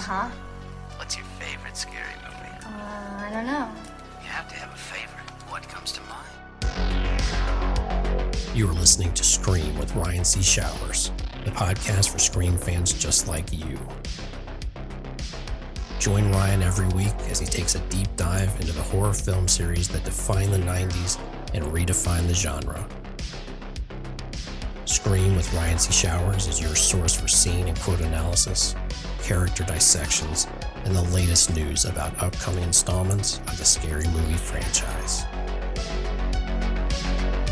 Uh-huh. What's your favorite scary movie? I don't know. You have to have a favorite. What comes to mind? You are listening to Scream with Ryan C. Showers, the podcast for Scream fans just like you. Join Ryan every week as he takes a deep dive into the horror film series that defined the 90s and redefined the genre. Scream with Ryan C. Showers is your source for scene and quote analysis, character dissections, and the latest news about upcoming installments of the Scary Movie franchise.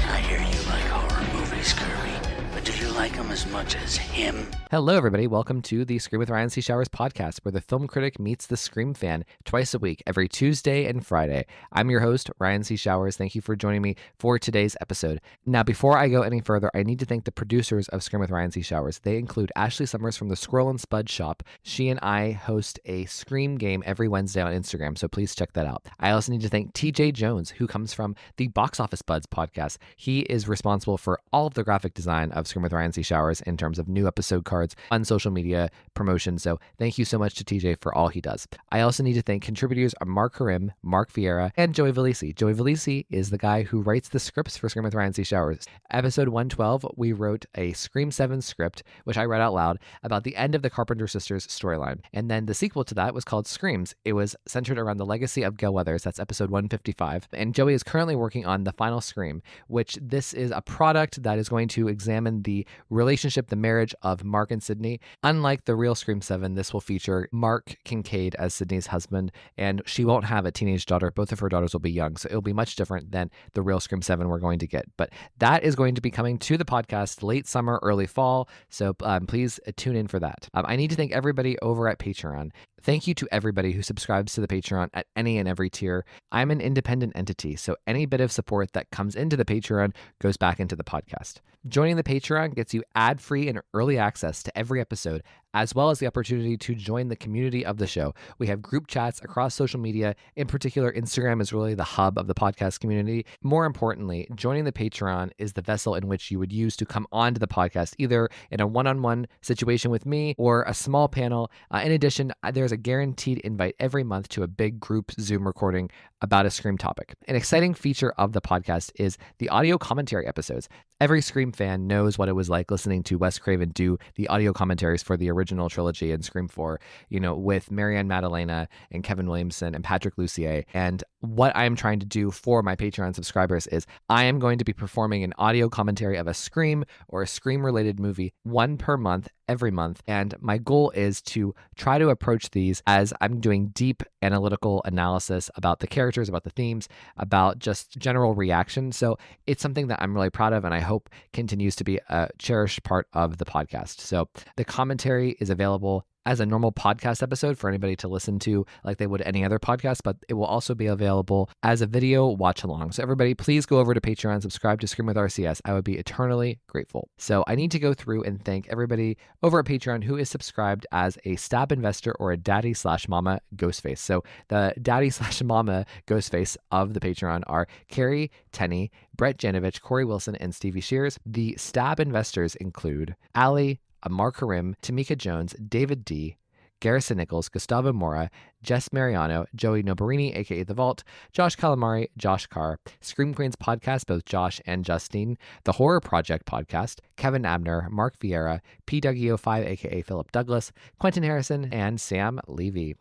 I hear you like horror movies, Kirby, but do you like them as much as him? Hello, everybody. Welcome to the Scream with Ryan C. Showers podcast, where the film critic meets the Scream fan twice a week, every Tuesday and Friday. I'm your host, Ryan C. Showers. Thank you for joining me for today's episode. Now, before I go any further, I need to thank the producers of Scream with Ryan C. Showers. They include Ashley Summers from the Squirrel and Spud Shop. She and I host a Scream game every Wednesday on Instagram, so please check that out. I also need to thank TJ Jones, who comes from the Box Office Buds podcast. He is responsible for all of the graphic design of Scream with Ryan C. Showers in terms of new episode cards on social media promotion. So thank you so much to TJ for all he does. I also need to thank contributors Mark Karim, Mark Vieira, and Joey Velisi. Joey Velisi is the guy who writes the scripts for Scream with Ryan C. Showers. Episode 112, we wrote a Scream 7 script, which I read out loud, about the end of the Carpenter sisters storyline. And then the sequel to that was called Screams. It was centered around the legacy of Gale Weathers. That's episode 155. And Joey is currently working on the final Scream, which this is a product that is going to examine the relationship, the marriage of Mark and Sydney. Unlike the real Scream 7, this will feature Mark Kincaid as Sydney's husband, and she won't have a teenage daughter. Both of her daughters will be young, so it'll be much different than the real Scream 7 we're going to get. But that is going to be coming to the podcast late summer, early fall, so please tune in for that. I need to thank everybody over at Patreon. Thank you to everybody who subscribes to the Patreon at any and every tier. I'm an independent entity, so any bit of support that comes into the Patreon goes back into the podcast. Joining the Patreon gets you ad-free and early access to every episode, as well as the opportunity to join the community of the show. We have group chats across social media. In particular, Instagram is really the hub of the podcast community. More importantly, joining the Patreon is the vessel in which you would use to come onto the podcast, either in a one-on-one situation with me or a small panel. In addition, there's a guaranteed invite every month to a big group Zoom recording about a Scream topic. An exciting feature of the podcast is the audio commentary episodes. Every Scream fan knows what it was like listening to Wes Craven do the audio commentaries for the original trilogy and Scream 4, with Marianne Maddalena and Kevin Williamson and Patrick Lussier. And what I'm trying to do for my Patreon subscribers is I am going to be performing an audio commentary of a Scream or a Scream-related movie, one per month, every month. And my goal is to try to approach these as I'm doing deep analytical analysis about the characters, about the themes, about just general reaction. So it's something that I'm really proud of and I hope continues to be a cherished part of the podcast. So the commentary is available as a normal podcast episode for anybody to listen to like they would any other podcast, but it will also be available as a video watch along. So everybody, please go over to Patreon, subscribe to Scream with RCS. I would be eternally grateful. So I need to go through and thank everybody over at Patreon who is subscribed as a stab investor or a daddy/mama Ghostface. So the daddy/mama Ghostface of the Patreon are Carrie Tenney, Brett Janovich, Corey Wilson, and Stevie Shears. The stab investors include Allie, Mark Karim, Tamika Jones, David D., Garrison Nichols, Gustavo Mora, Jess Mariano, Joey Nobarini, aka The Vault, Josh Calamari, Josh Carr, Scream Queens podcast, both Josh and Justine, The Horror Project podcast, Kevin Abner, Mark Vieira, PWO5, aka Philip Douglas, Quentin Harrison, and Sam Levy.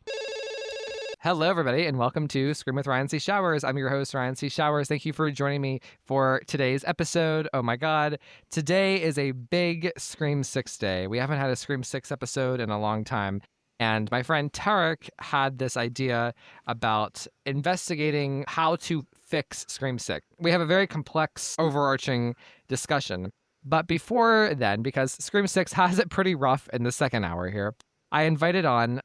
Hello, everybody, and welcome to Scream with Ryan C. Showers. I'm your host, Ryan C. Showers. Thank you for joining me for today's episode. Oh my God. Today is a big Scream 6 day. We haven't had a Scream 6 episode in a long time. And my friend Tarick had this idea about investigating how to fix Scream 6. We have a very complex, overarching discussion. But before then, because Scream 6 has it pretty rough in the second hour here, I invited on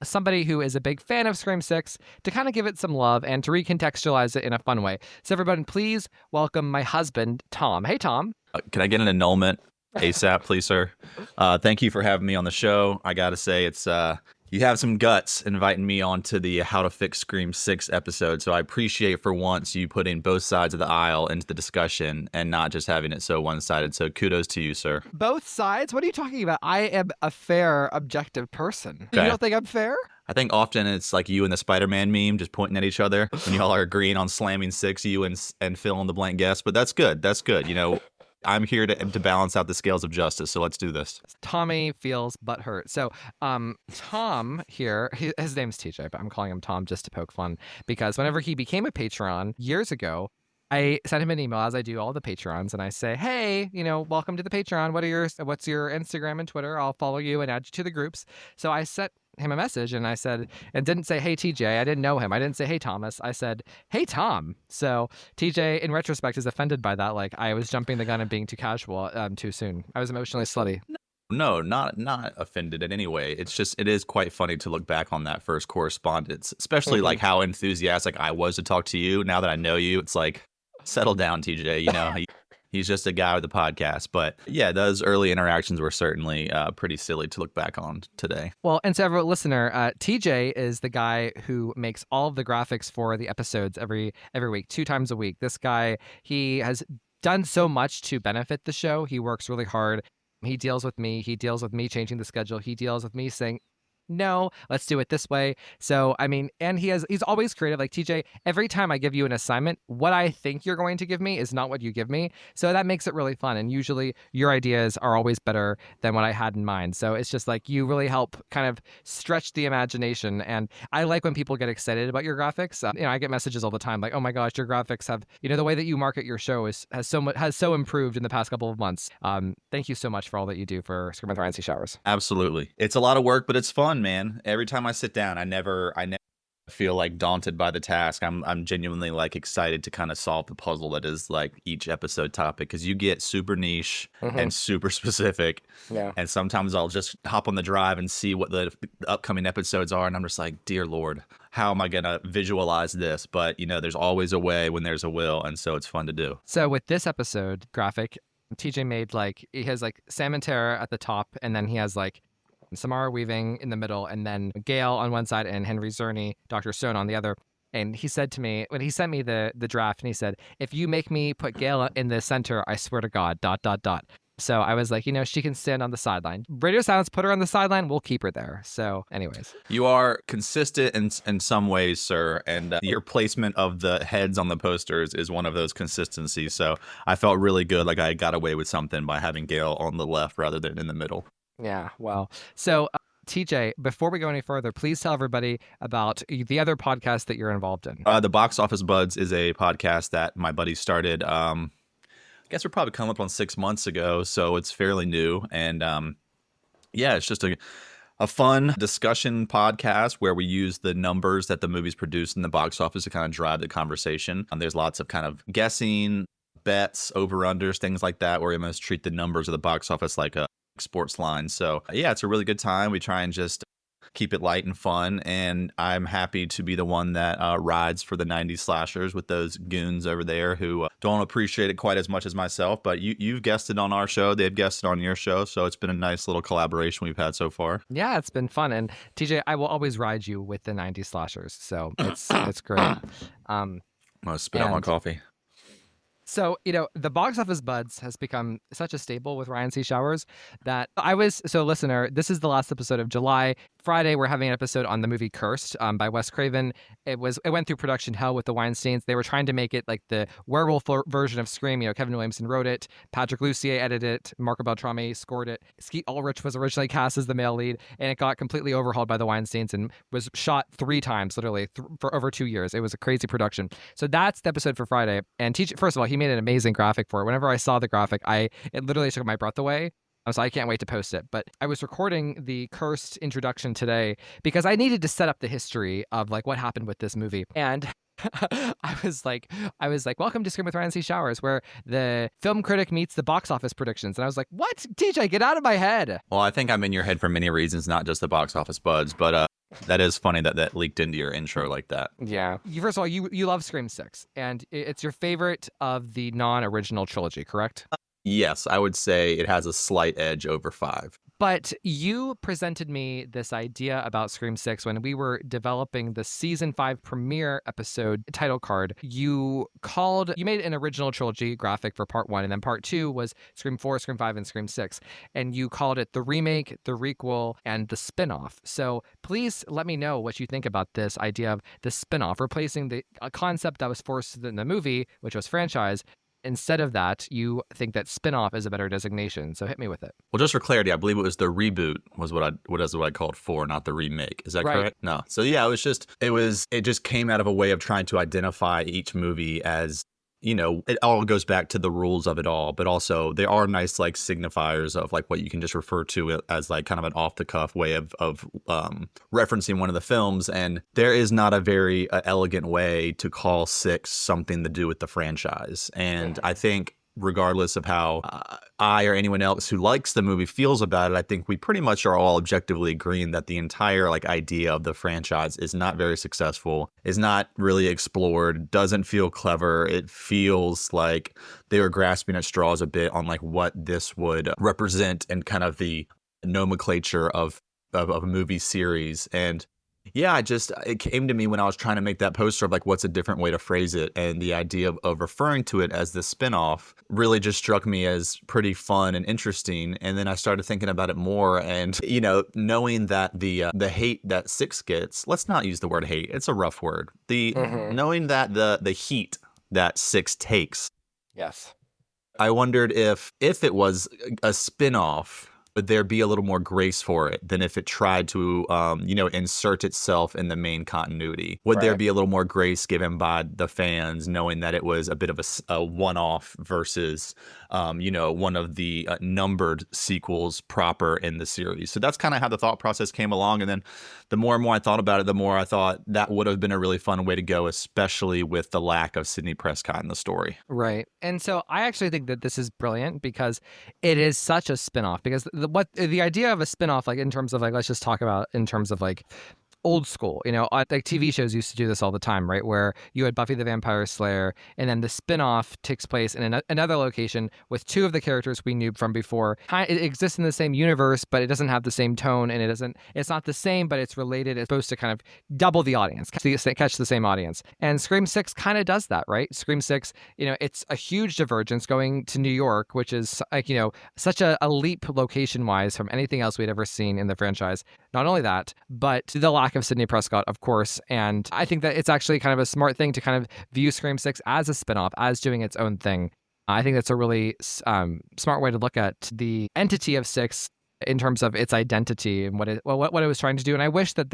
somebody who is a big fan of Scream 6 to kind of give it some love and to recontextualize it in a fun way. So everybody, please welcome my husband, Tom. Hey, Tom. Can I get an annulment ASAP, please, sir? Thank you for having me on the show. I got to say, it's You have some guts inviting me onto the How to Fix Scream 6 episode, so I appreciate for once you putting both sides of the aisle into the discussion and not just having it so one-sided. So kudos to you, sir. Both sides? What are you talking about? I am a fair, objective person. Okay. You don't think I'm fair? I think often it's like you and the Spider-Man meme just pointing at each other when y'all are agreeing on slamming 6, you and fill in the blank guess. But that's good. That's good. You know, I'm here to balance out the scales of justice, so let's do this. Tommy feels butthurt. So, Tom here, his name's TJ, but I'm calling him Tom just to poke fun because whenever he became a Patreon years ago, I sent him an email as I do all the Patrons, and I say, hey, welcome to the Patreon. What's your Instagram and Twitter? I'll follow you and add you to the groups. So I sent him a message and I said, and didn't say, hey, TJ. I didn't know him. I didn't say, hey, Thomas. I said, hey, Tom. So TJ, in retrospect, is offended by that. Like I was jumping the gun and being too casual too soon. I was emotionally slutty. No, not offended in any way. It's just, it is quite funny to look back on that first correspondence, especially like how enthusiastic I was to talk to you. Now that I know you, it's like, settle down, TJ. He's just a guy with a podcast. But yeah, those early interactions were certainly pretty silly to look back on today. Well, and to every listener, TJ is the guy who makes all of the graphics for the episodes every week, 2 times a week. This guy, he has done so much to benefit the show. He works really hard. He deals with me. He deals with me changing the schedule. He deals with me saying, no, let's do it this way. So, I mean, and he's always creative. Like TJ, every time I give you an assignment, what I think you're going to give me is not what you give me. So that makes it really fun. And usually your ideas are always better than what I had in mind. So it's just like you really help kind of stretch the imagination. And I like when people get excited about your graphics. I get messages all the time like, oh my gosh, your graphics have, the way that you market your show has so improved in the past couple of months. Thank you so much for all that you do for Scream with Ryan C. Showers. Absolutely. It's a lot of work, but it's fun, man. Every time I sit down, I never feel like daunted by the task. I'm genuinely like excited to kind of solve the puzzle that is like each episode topic, because you get super niche and super specific. Yeah. And sometimes I'll just hop on the drive and see what the upcoming episodes are, and I'm just like, dear Lord, how am I gonna visualize this? But there's always a way when there's a will, and so it's fun to do. So with this episode graphic, TJ made he has like Sam and Tara at the top, and then he has like Samara Weaving in the middle, and then Gale on one side and Henry Czerny, Dr. Stone on the other. And he said to me, when he sent me the draft, and he said, if you make me put Gale in the center, I swear to God, ... So I was like, she can stand on the sideline. Radio Silence, put her on the sideline, we'll keep her there. So anyways. You are consistent in some ways, sir, and your placement of the heads on the posters is one of those consistencies. So I felt really good, like I got away with something by having Gale on the left rather than in the middle. Yeah, well, so TJ, before we go any further, please tell everybody about the other podcast that you're involved in. The Box Office Buds is a podcast that my buddy started. I guess we're probably coming up on 6 months ago, so it's fairly new. And it's just a fun discussion podcast where we use the numbers that the movies produce in the box office to kind of drive the conversation. There's lots of kind of guessing, bets, over-unders, things like that, where we must treat the numbers of the box office like a sports line. So it's a really good time. We try and just keep it light and fun, and I'm happy to be the one that rides for the 90s slashers with those goons over there who don't appreciate it quite as much as myself. But you've guested on our show, they've guested on your show, so it's been a nice little collaboration we've had so far. Yeah, it's been fun. And TJ, I will always ride you with the 90s slashers, so it's great. I'm gonna spit out my coffee. So, the Box Office Buds has become such a staple with Ryan C. Showers that listener, this is the last episode of July. Friday, we're having an episode on the movie Cursed by Wes Craven. It went through production hell with the Weinsteins. They were trying to make it like the werewolf version of Scream. Kevin Williamson wrote it, Patrick Lussier edited it, Marco Beltrami scored it. Skeet Ulrich was originally cast as the male lead, and it got completely overhauled by the Weinsteins and was shot 3 times, literally, for over 2 years. It was a crazy production. So that's the episode for Friday. And first of all, he made an amazing graphic for it. Whenever I saw the graphic, it literally took my breath away. So I can't wait to post it. But I was recording the Cursed introduction today because I needed to set up the history of like what happened with this movie. And I was like, welcome to Scream with Ryan C. Showers, where the film critic meets the box office predictions. And I was like, what? TJ, get out of my head. Well, I think I'm in your head for many reasons, not just the Box Office Buds, but that is funny that leaked into your intro like that. Yeah. First of all, you love Scream 6, and it's your favorite of the non-original trilogy, correct? Yes, I would say it has a slight edge over 5. But you presented me this idea about Scream 6 when we were developing the season 5 premiere episode title card. You made an original trilogy graphic for part 1, and then part 2 was Scream 4, Scream 5, and Scream 6. And you called it the remake, the requel, and the spinoff. So please let me know what you think about this idea of the spinoff, replacing a concept that was forced in the movie, which was franchise. Instead of that, you think that spinoff is a better designation. So hit me with it. Well, just for clarity, I believe it was the reboot was what I called for, not the remake. Is that Right. correct? No. So yeah, it just came out of a way of trying to identify each movie as, it all goes back to the rules of it all, but also there are nice like signifiers of like what you can just refer to as like kind of an off the cuff way of referencing one of the films. And there is not a very elegant way to call 6 something to do with the franchise. And I think regardless of how I or anyone else who likes the movie feels about it, I think we pretty much are all objectively agreeing that the entire like idea of the franchise is not very successful, is not really explored, doesn't feel clever. It feels like they were grasping at straws a bit on like what this would represent and kind of the nomenclature of a movie series. And yeah, it came to me when I was trying to make that poster of like, what's a different way to phrase it? And the idea of referring to it as the spinoff really just struck me as pretty fun and interesting. And then I started thinking about it more and, knowing that the hate that 6 gets, let's not use the word hate. It's a rough word. Knowing that the heat that 6 takes. Yes. I wondered if it was a spinoff, would there be a little more grace for it than if it tried to, insert itself in the main continuity? Would there be a little more grace given by the fans, knowing that it was a bit of a one-off versus, one of the numbered sequels proper in the series? So that's kind of how the thought process came along. And then the more and more I thought about it, the more I thought that would have been a really fun way to go, especially with the lack of Sidney Prescott in the story. Right. And so I actually think that this is brilliant because it is such a spinoff. Because the idea of a spinoff, like in terms of like, let's just talk about in terms of like old school, like TV shows used to do this all the time, right? Where you had Buffy the Vampire Slayer, and then the spinoff takes place in another location with 2 of the characters we knew from before. It exists in the same universe, but it doesn't have the same tone, and it's not the same, but it's related. It's supposed to kind of double the audience, catch the same audience. And Scream 6 kind of does that, right? Scream 6, it's a huge divergence going to New York, which is like, such a leap location-wise from anything else we'd ever seen in the franchise. Not only that, but the lack of Sidney Prescott, of course. And I think that it's actually kind of a smart thing to kind of view Scream 6 as a spinoff, as doing its own thing. I think that's a really smart way to look at the entity of 6 in terms of its identity and what it was trying to do. And I wish that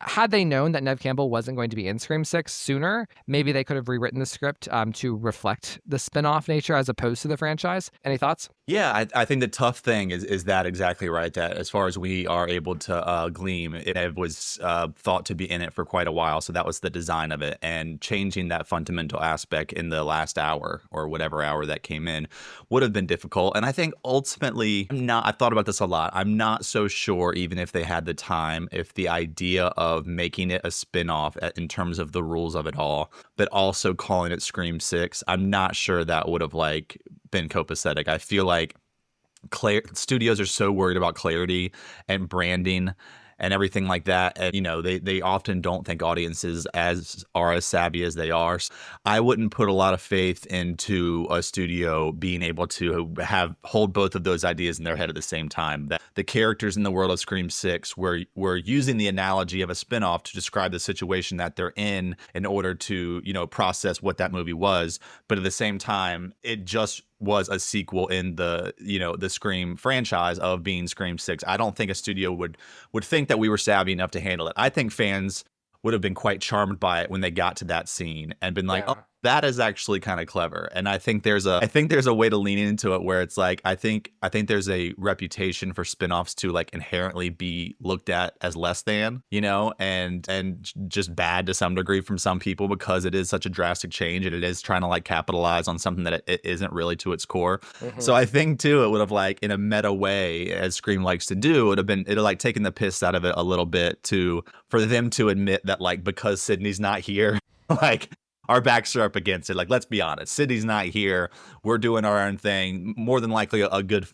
had they known that Neve Campbell wasn't going to be in Scream 6 sooner, maybe they could have rewritten the script to reflect the spin-off nature as opposed to the franchise. Any thoughts? Yeah, I think the tough thing is that exactly right, that as far as we are able to glean, it was thought to be in it for quite a while. So that was the design of it, and changing that fundamental aspect in the last hour or whatever hour that came in would have been difficult. And I think ultimately, I've thought about this a lot. I'm not so sure, even if they had the time, if the idea of making it a spinoff in terms of the rules of it all, but also calling it Scream 6, I'm not sure that would have like been copacetic. I feel like studios are so worried about clarity and branding and everything like that. And, they often don't think audiences are as savvy as they are. I wouldn't put a lot of faith into a studio being able to hold both of those ideas in their head at the same time. That the characters in the world of Scream 6 were using the analogy of a spinoff to describe the situation that they're in order to, process what that movie was. But at the same time, it just was a sequel in the Scream franchise of being Scream 6. I don't think a studio would think that we were savvy enough to handle it. I think fans would have been quite charmed by it when they got to that scene and been like, oh, that is actually kind of clever. And I think there's a way to lean into it where it's like, I think there's a reputation for spinoffs to like inherently be looked at as less than, and just bad to some degree from some people, because it is such a drastic change and it is trying to like capitalize on something that it isn't really to its core. Mm-hmm. So I think too, it would have like in a meta way, as Scream likes to do, it would have like taken the piss out of it a little bit for them to admit that like, because Sydney's not here, like, our backs are up against it. Like, let's be honest. Sydney's not here. We're doing our own thing. More than likely, a good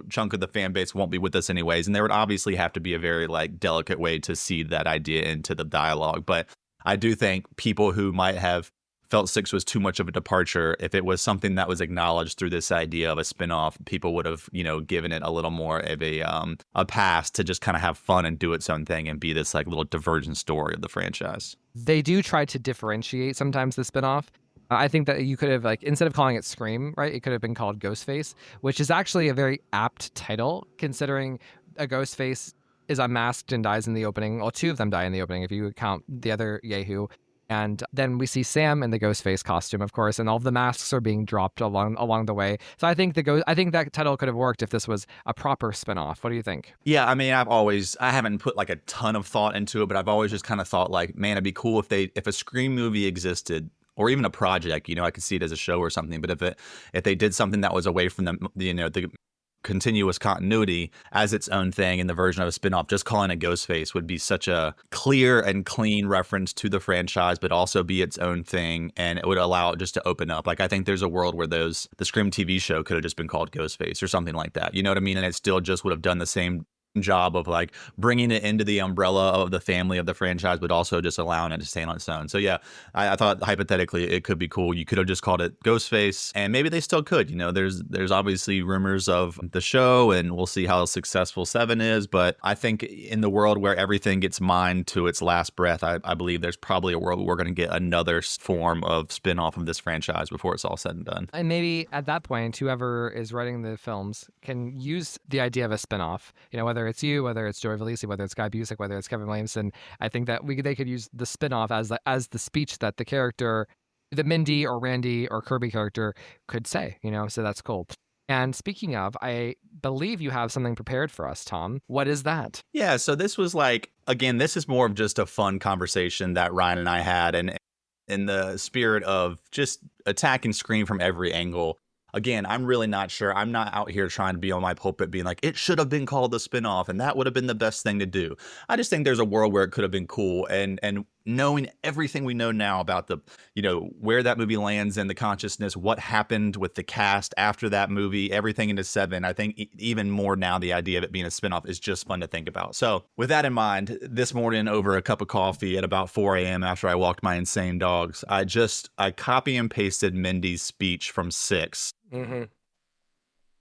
chunk of the fan base won't be with us anyways. And there would obviously have to be a very like delicate way to seed that idea into the dialogue. But I do think people who might have felt 6 was too much of a departure, if it was something that was acknowledged through this idea of a spinoff, people would have, given it a little more of a pass to just kind of have fun and do its own thing and be this like little divergent story of the franchise. They do try to differentiate sometimes the spinoff. I think that you could have, like, instead of calling it Scream, right, it could have been called Ghostface, which is actually a very apt title, considering a Ghostface is unmasked and dies in the opening. Well, 2 of them die in the opening if you count the other Yahoo. And then we see Sam in the Ghostface costume, of course, and all of the masks are being dropped along the way. So I think that title could have worked if this was a proper spinoff. What do you think? Yeah, I mean, I haven't put like a ton of thought into it, but I've always just kind of thought like, man, it'd be cool if a Scream movie existed, or even a project, I could see it as a show or something. But if they did something that was away from the continuous continuity as its own thing in the version of a spinoff, just calling it Ghostface would be such a clear and clean reference to the franchise, but also be its own thing, and it would allow it just to open up. Like, I think there's a world where the Scream TV show could have just been called Ghostface or something like that. You know what I mean? And it still just would have done the same job of like bringing it into the umbrella of the family of the franchise, but also just allowing it to stand on its own. So yeah, I thought hypothetically it could be cool. You could have just called it Ghostface, and maybe they still could. There's obviously rumors of the show, and we'll see how successful 7 is. But I think in the world where everything gets mined to its last breath, I believe there's probably a world where we're going to get another form of spin-off of this franchise before it's all said and done. And maybe at that point, whoever is writing the films can use the idea of a spin-off, whether it's you, whether it's Joey Valisi, whether it's Guy Busick, whether it's Kevin Williamson. I think that they could use the spin-off as the speech that the character, the Mindy or Randy or Kirby character could say, so that's cool. And speaking of, I believe you have something prepared for us, Tom. What is that? Yeah, so this was like, again, this is more of just a fun conversation that Ryan and I had, and in the spirit of just attacking Scream from every angle. Again, I'm really not sure. I'm not out here trying to be on my pulpit being like, it should have been called the spinoff and that would have been the best thing to do. I just think there's a world where it could have been cool, and knowing everything we know now about the, where that movie lands in the consciousness, what happened with the cast after that movie, everything into 7, I think even more now the idea of it being a spinoff is just fun to think about. So with that in mind, this morning over a cup of coffee at about 4 a.m. after I walked my insane dogs, I copy and pasted Mindy's speech from 6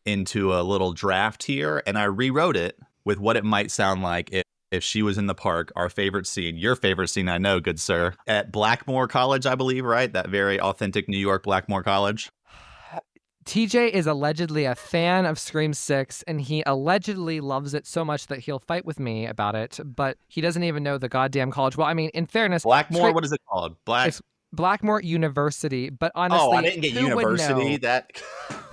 into a little draft here, and I rewrote it with what it might sound like if she was in the park. Our favorite scene, your favorite scene, I know, good sir, at Blackmore College, I believe, right? That very authentic New York Blackmore College. TJ is allegedly a fan of Scream 6, and he allegedly loves it so much that he'll fight with me about it, but he doesn't even know the goddamn college. Well, I mean, in fairness... Blackmore, what is it called? It's Blackmore University, but honestly, I didn't get university.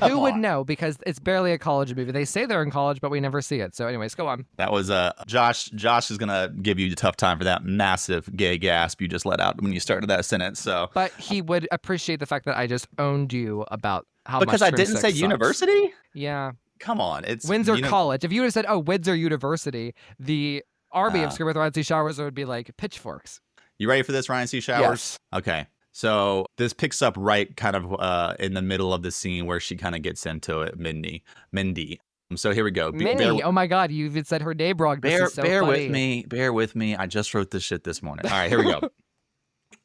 Who would know? Because it's barely a college movie. They say they're in college, but we never see it. So anyways, go on. That was Josh is gonna give you a tough time for that massive gay gasp you just let out when you started that sentence. So, but he would appreciate the fact that I just owned you about how because much I didn't say sucks. University. Yeah, come on, it's Windsor College. If you would have said, "Oh, Windsor University," the army of Scream with Ryan C. Showers would be like pitchforks. You ready for this, Ryan C. Showers? Yes. Okay. So this picks up right kind of in the middle of the scene where she kind of gets into it, Mindy. So here we go. Mindy, oh my God, you even said her name wrong. This is so funny. Bear with me. I just wrote this shit this morning. All right, here we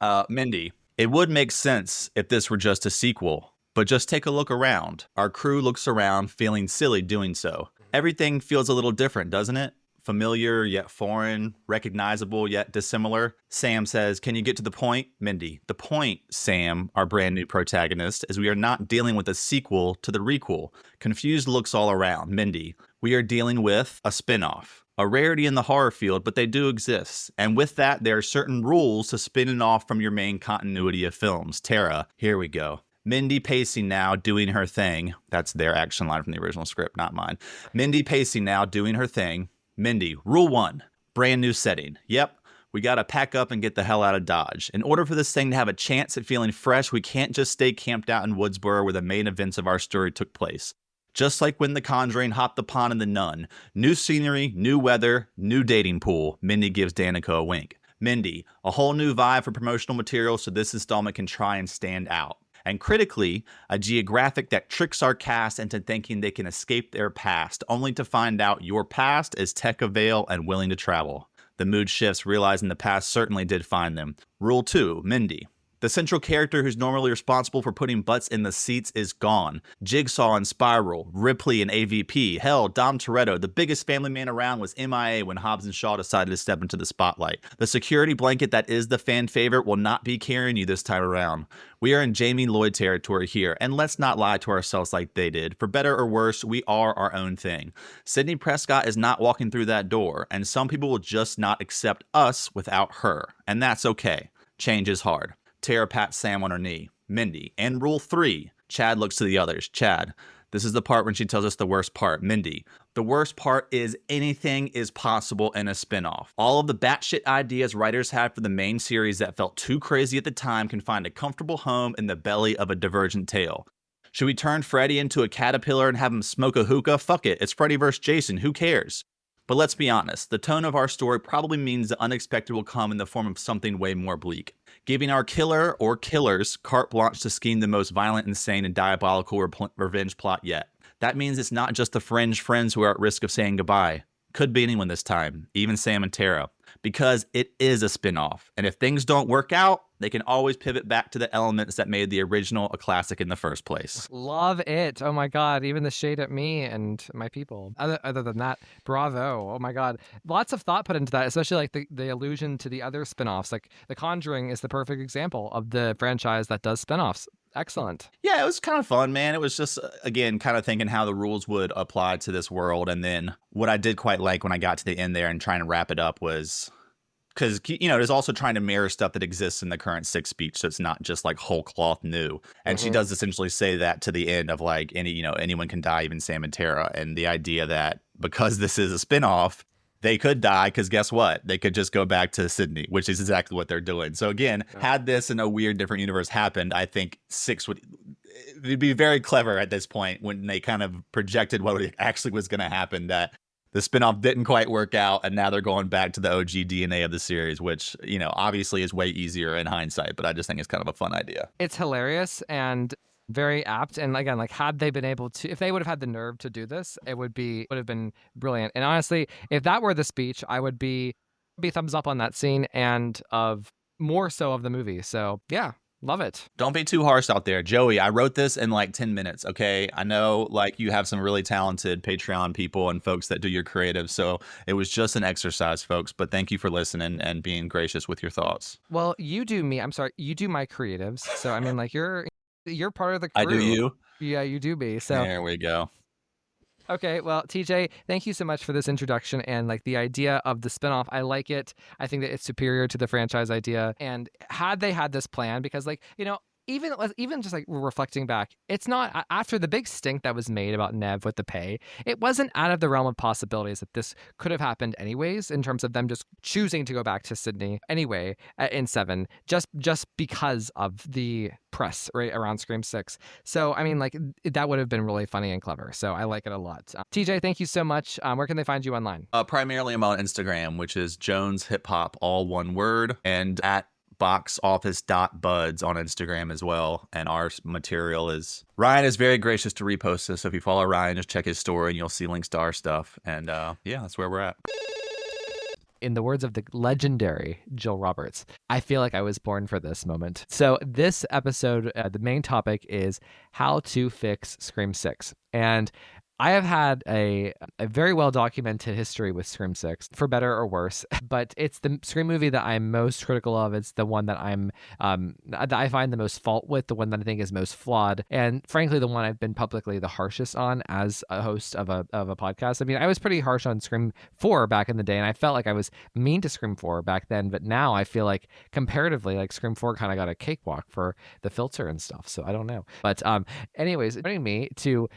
go. Mindy, it would make sense if this were just a sequel, but just take a look around. Our crew looks around, feeling silly doing so. Everything feels a little different, doesn't it? Familiar yet foreign, recognizable yet dissimilar. Sam says, "Can you get to the point?" Mindy, "The point, Sam, our brand new protagonist, is we are not dealing with a sequel to the requel." Confused looks all around. Mindy, "We are dealing with a spinoff. A rarity in the horror field, but they do exist. And with that, there are certain rules to spinning off from your main continuity of films." Tara, here we go. Mindy pacing now, doing her thing. That's their action line from the original script, not mine. Mindy pacing now, doing her thing. Mindy, rule 1, brand new setting. Yep, we got to pack up and get the hell out of Dodge. In order for this thing to have a chance at feeling fresh, we can't just stay camped out in Woodsboro where the main events of our story took place. Just like when The Conjuring, Hop the Pond, and The Nun. New scenery, new weather, new dating pool. Mindy gives Danica a wink. Mindy, a whole new vibe for promotional material so this installment can try and stand out. and critically, a geographic that tricks our cast into thinking they can escape their past, only to find out your past is tech avail and willing to travel. The mood shifts, realizing the past certainly did find them. Rule 2, Mindy. The central character who's normally responsible for putting butts in the seats is gone. Jigsaw and Spiral, Ripley and AVP, hell, Dom Toretto, the biggest family man around, was MIA when Hobbs and Shaw decided to step into the spotlight. The security blanket that is the fan favorite will not be carrying you this time around. We are in Jamie Lloyd territory here, and let's not lie to ourselves like they did. For better or worse, we are our own thing. Sydney Prescott is not walking through that door, and some people will just not accept us without her, and that's okay. Change is hard. Tara pats Sam on her knee. Mindy. And rule 3. Chad looks to the others. Chad. This is the part when she tells us the worst part. Mindy. The worst part is anything is possible in a spinoff. All of the batshit ideas writers had for the main series that felt too crazy at the time can find a comfortable home in the belly of a divergent tale. Should we turn Freddy into a caterpillar and have him smoke a hookah? Fuck it. It's Freddy vs. Jason. Who cares? But let's be honest, the tone of our story probably means the unexpected will come in the form of something way more bleak. Giving our killer or killers carte blanche to scheme the most violent, insane, and diabolical revenge plot yet. That means it's not just the fringe friends who are at risk of saying goodbye. Could be anyone this time, even Sam and Tara. Because it is a spin-off, and if things don't work out, they can always pivot back to the elements that made the original a classic in the first place. Love it. Oh my God. Even the shade at me and my people. Other than that, bravo. Oh my God. Lots of thought put into that, especially like the allusion to the other spin-offs. Like The Conjuring is the perfect example of the franchise that does spin-offs. Excellent. Yeah, it was kind of fun, man. It was just, again, kind of thinking how the rules would apply to this world. And then what I did quite like when I got to the end there and trying to wrap it up was, because, you know, there's also trying to mirror stuff that exists in the current Six speech. So it's not just like whole cloth new. And she does essentially say that to the end of like, anyone can die, even Sam and Tara. And the idea that because this is a spinoff, they could die because guess what? They could just go back to Sydney, which is exactly what they're doing. So again, had this in a weird different universe happened, I think Six it'd be very clever at this point when they kind of projected what actually was going to happen, that the spinoff didn't quite work out, and now they're going back to the OG DNA of the series, which, obviously is way easier in hindsight, but I just think it's kind of a fun idea. It's hilarious and very apt. And again, like had they been able to, if they would have had the nerve to do this, it would have been brilliant. And honestly, if that were the speech, I would be thumbs up on that scene and of more so of the movie. So yeah, love it. Don't be too harsh out there. Joey, I wrote this in like 10 minutes, okay? I know like you have some really talented Patreon people and folks that do your creative, so it was just an exercise, folks, but thank you for listening and being gracious with your thoughts. Well, you do me. I'm sorry, you do my creatives. So I mean, like you're part of the crew. I do you? Yeah, you do me. So there we go. Okay, well, TJ, thank you so much for this introduction and like the idea of the spinoff. I like it. I think that it's superior to the franchise idea. And had they had this plan, because like, even just like reflecting back, it's not after the big stink that was made about Nev with the pay, it wasn't out of the realm of possibilities that this could have happened anyways, in terms of them just choosing to go back to Sydney anyway in 7, just because of the press right around Scream 6. So I mean, like that would have been really funny and clever. So I like it a lot. TJ, thank you so much. Where can they find you online? Primarily I'm on Instagram, which is Jones Hip Hop, all one word, and at boxoffice.buds on Instagram as well. And our material Ryan is very gracious to repost this. So if you follow Ryan, just check his story and you'll see links to our stuff. And yeah, that's where we're at. In the words of the legendary Jill Roberts, I feel like I was born for this moment. So this episode, the main topic is how to fix Scream 6. And I have had a very well documented history with Scream 6, for better or worse, but it's the Scream movie that I'm most critical of. It's the one that that I find the most fault with, the one that I think is most flawed, and frankly, the one I've been publicly the harshest on as a host of a podcast. I mean, I was pretty harsh on Scream 4 back in the day, and I felt like I was mean to Scream 4 back then, but now I feel like comparatively, like Scream 4 kind of got a cakewalk for the filter and stuff, so I don't know. But anyways, joining me to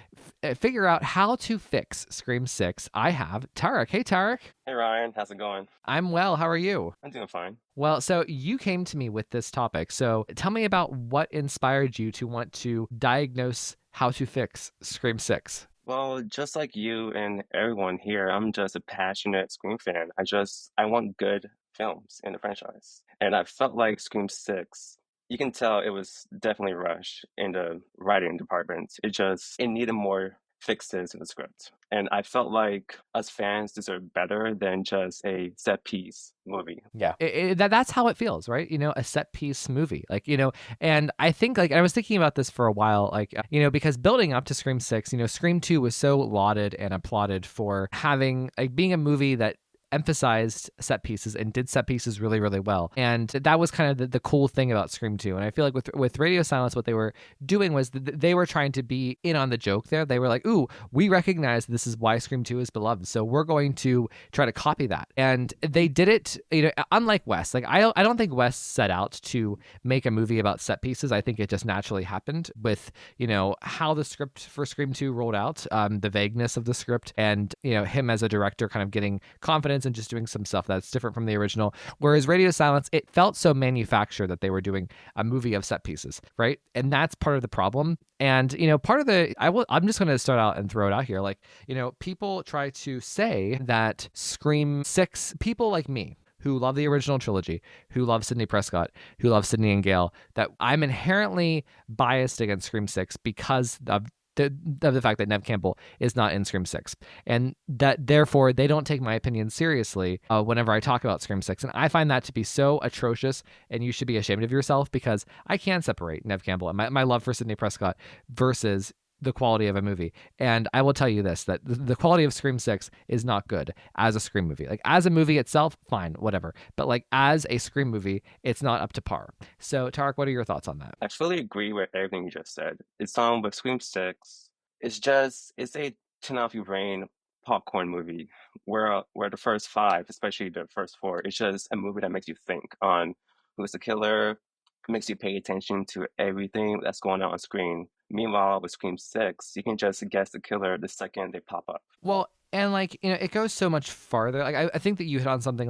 figure out how to fix Scream 6, I have Tarick. Hey, Tarick. Hey, Ryan. How's it going? I'm well. How are you? I'm doing fine. Well, so you came to me with this topic. So tell me about what inspired you to want to diagnose how to fix Scream 6. Well, just like you and everyone here, I'm just a passionate Scream fan. I want good films in the franchise. And I felt like Scream 6 you can tell it was definitely rushed in the writing department. It needed more fixes in the script. And I felt like us fans deserve better than just a set piece movie. Yeah. That's how it feels, right? A set piece movie. And I think I was thinking about this for a while, because building up to Scream 6, Scream 2 was so lauded and applauded for having being a movie that emphasized set pieces and did set pieces really, really well. And that was kind of the cool thing about Scream 2. And I feel like with Radio Silence, what they were doing was they were trying to be in on the joke there. They were like, ooh, we recognize this is why Scream 2 is beloved, so we're going to try to copy that. And they did it, unlike Wes. I don't think Wes set out to make a movie about set pieces. I think it just naturally happened with, how the script for Scream 2 rolled out, the vagueness of the script, and, him as a director kind of getting confidence and just doing some stuff that's different from the original. Whereas Radio Silence, it felt so manufactured that they were doing a movie of set pieces, right? And that's part of the problem. And, part of I'm just going to start out and throw it out here. People try to say that Scream 6, people like me, who love the original trilogy, who love Sidney Prescott, who love Sidney and Gale, that I'm inherently biased against Scream 6 because of the fact that Nev Campbell is not in Scream 6, and that therefore they don't take my opinion seriously whenever I talk about Scream 6. And I find that to be so atrocious, and you should be ashamed of yourself, because I can separate Nev Campbell and my love for Sidney Prescott versus the quality of a movie. And I will tell you this, that the quality of Scream 6 is not good as a Scream movie. As a movie itself, fine, whatever. But as a Scream movie, it's not up to par. So Tarick, what are your thoughts on that? I fully agree with everything you just said. It's with Scream 6, it's a turn off your brain popcorn movie where the first 5, especially the first 4, it's just a movie that makes you think on who's the killer, makes you pay attention to everything that's going on screen. Meanwhile, with Scream 6, you can just guess the killer the second they pop up. Well, and it goes so much farther. I think that you hit on something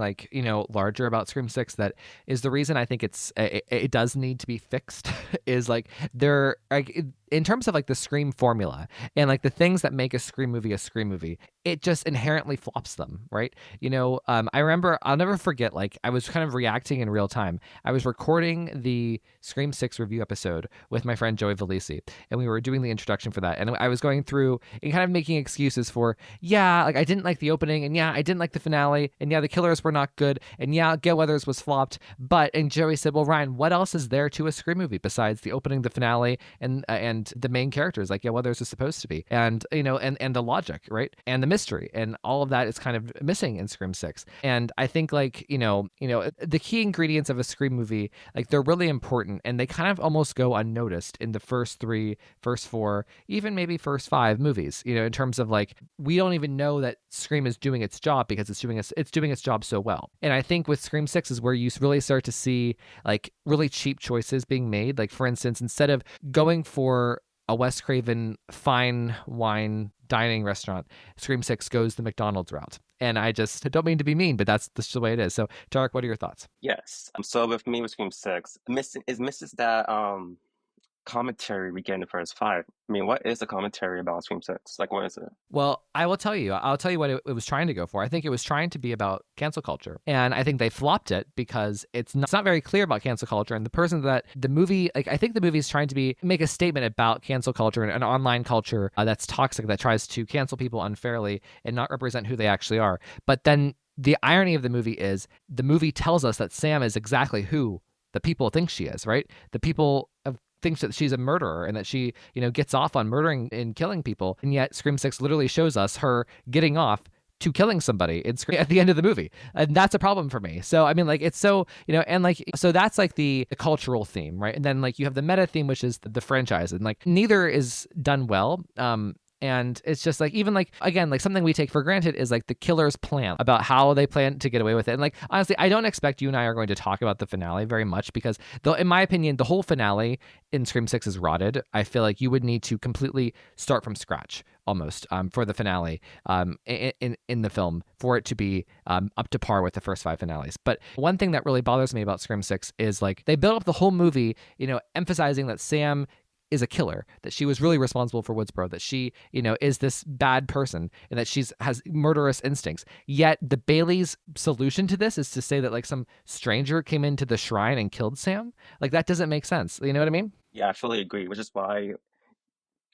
larger about Scream 6 that is the reason I think it does need to be fixed is there in terms of the Scream formula and the things that make a Scream movie, it just inherently flops them, right? I remember, I'll never forget, I was kind of reacting in real time. I was recording the Scream 6 review episode with my friend Joey Valisi, and we were doing the introduction for that. And I was going through and kind of making excuses for, I didn't like the opening, and I didn't like the finale, and the killers were not good, and Gale Weathers was flopped. And Joey said, well, Ryan, what else is there to a Scream movie besides the opening, the finale, and the main characters like Gale Weathers is supposed to be, and and the logic, right, and the mystery, and all of that is kind of missing in Scream 6. And I think the key ingredients of a Scream movie, they're really important, and they kind of almost go unnoticed in the first 3, first 4, even maybe first 5 movies. In terms of we don't even know that Scream is doing its job because it's doing its job so well. And I think with Scream 6 is where you really start to see really cheap choices being made. For instance, instead of going for a Wes Craven fine wine dining restaurant, Scream 6 goes the McDonald's route. And I just don't mean to be mean, but that's just the way it is. So Tarick, what are your thoughts? Yes. So with me with Scream 6, misses that commentary we get in the first 5. I mean, what is the commentary about Scream 6? What is it? Well, I'll tell you what it was trying to go for. I think it was trying to be about cancel culture. And I think they flopped it because it's not very clear about cancel culture. And the person that the movie, I think the movie is trying to make a statement about cancel culture and an online culture that's toxic, that tries to cancel people unfairly and not represent who they actually are. But then the irony of the movie is the movie tells us that Sam is exactly who the people think she is, right? The people thinks that she's a murderer and that she, gets off on murdering and killing people. And yet Scream 6 literally shows us her getting off to killing somebody at the end of the movie. And that's a problem for me. So, I mean, it's so, and so that's the cultural theme, right? And then you have the meta theme, which is the franchise, and neither is done well. And it's just even again, something we take for granted is the killer's plan about how they plan to get away with it. And honestly, I don't expect you and I are going to talk about the finale very much because though, in my opinion, the whole finale in Scream 6 is rotted. I feel like you would need to completely start from scratch almost for the finale in the film for it to be up to par with the first 5 finales. But one thing that really bothers me about Scream 6 is they build up the whole movie, emphasizing that Sam is a killer, that she was really responsible for Woodsboro, that she, is this bad person and that has murderous instincts. Yet the Bailey's solution to this is to say that like some stranger came into the shrine and killed Sam. Like that doesn't make sense. You know what I mean? Yeah, I fully agree, which is why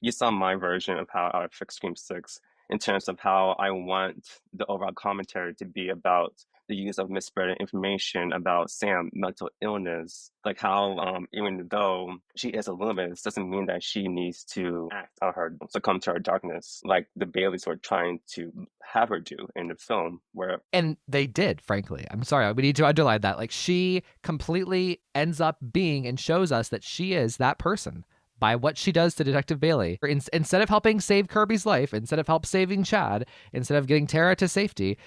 you saw my version of how I would fix Scream 6 in terms of how I want the overall commentary to be about the use of misspelled information about Sam's mental illness. Like how, even though she is a Loomis, doesn't mean that she needs to act on her, succumb to her darkness, like the Baileys were trying to have her do in the film, where And they did, frankly. I'm sorry, we need to underline that. Like she completely ends up being and shows us that she is that person by what she does to Detective Bailey. Instead of helping save Kirby's life, instead of help saving Chad, instead of getting Tara to safety,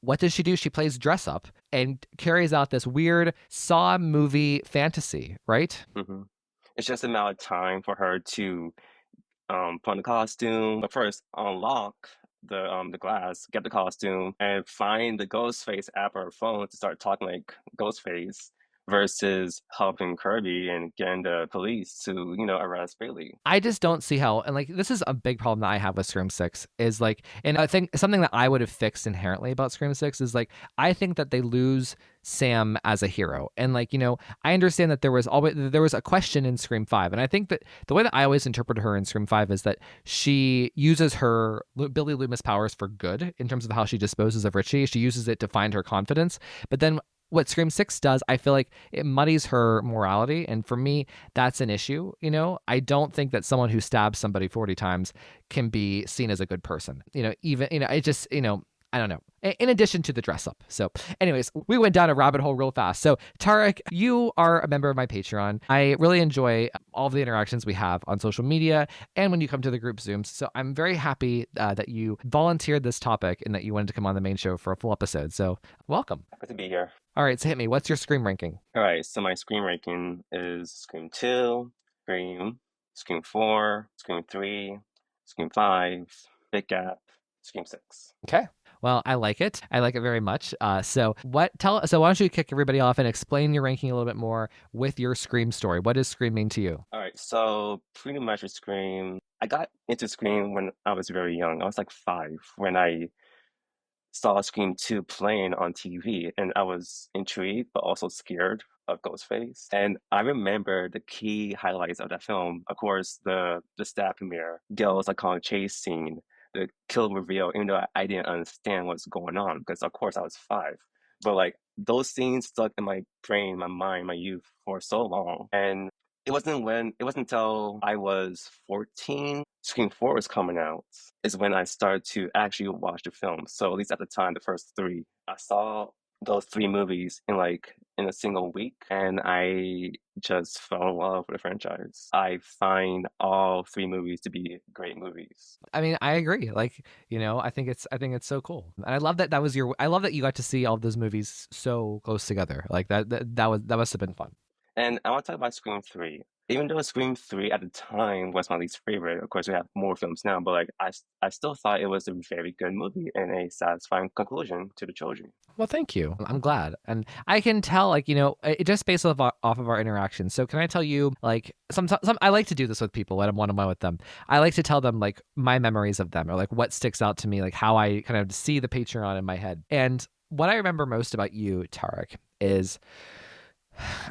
what does she do? She plays dress up and carries out this weird Saw movie fantasy, right? mhm. It's just a matter of time for her to put on the costume, but first unlock the glass, get the costume, and find the Ghostface app on her phone to start talking like Ghostface versus helping Kirby and getting the police to, arrest Bailey. I just don't see how, and like this is a big problem that I have with Scream 6 is like, and I think something that I would have fixed inherently about Scream 6 is like, I think that they lose Sam as a hero. And like, I understand that there was a question in Scream 5. And I think that the way that I always interpret her in Scream 5 is that she uses her Billy Loomis powers for good in terms of how she disposes of Richie. She uses it to find her confidence. But then what Scream 6 does, I feel like it muddies her morality. And for me, that's an issue. I don't think that someone who stabs somebody 40 times can be seen as a good person. It just, I don't know. In addition to the dress up. So anyways, we went down a rabbit hole real fast. So Tarick, you are a member of my Patreon. I really enjoy all of the interactions we have on social media and when you come to the group Zooms. So I'm very happy that you volunteered this topic and that you wanted to come on the main show for a full episode. So welcome. Happy to be here. All right, so hit me. What's your Scream ranking? All right, so my Scream ranking is Scream 2, Scream 4, Scream 3, Scream 5, Big Gap, Scream 6. Okay. Well, I like it. I like it very much. So why don't you kick everybody off and explain your ranking a little bit more with your Scream story? What does Scream mean to you? All right, so pretty much with Scream, I got into Scream when I was very young. I was like 5 when I saw Scream 2 playing on TV, and I was intrigued but also scared of Ghostface. And I remember the key highlights of that film. Of course, the stab premiere, Gale's iconic chase scene, the kill reveal, even though I didn't understand what's going on, because of course I was 5. But like those scenes stuck in my brain, my mind, my youth for so long. And it wasn't until I was 14, Scream 4 was coming out, is when I started to actually watch the film. So at least at the time, the first 3, I saw those 3 movies in a single week, and I just fell in love with the franchise. I find all 3 movies to be great movies. I mean, I agree. Like, I think it's so cool. And I love that I love that you got to see all of those movies so close together. Like that must have been fun. And I want to talk about Scream 3. Even though Scream 3 at the time was my least favorite, of course we have more films now, but like I still thought it was a very good movie and a satisfying conclusion to the trilogy. Well, thank you. I'm glad. And I can tell, like, it just based off of our interaction. So can I tell you, like, sometimes I like to do this with people when I'm one-on-one with them. I like to tell them, like, my memories of them or, like, what sticks out to me, like, how I kind of see the Patreon in my head. And what I remember most about you, Tarick, is...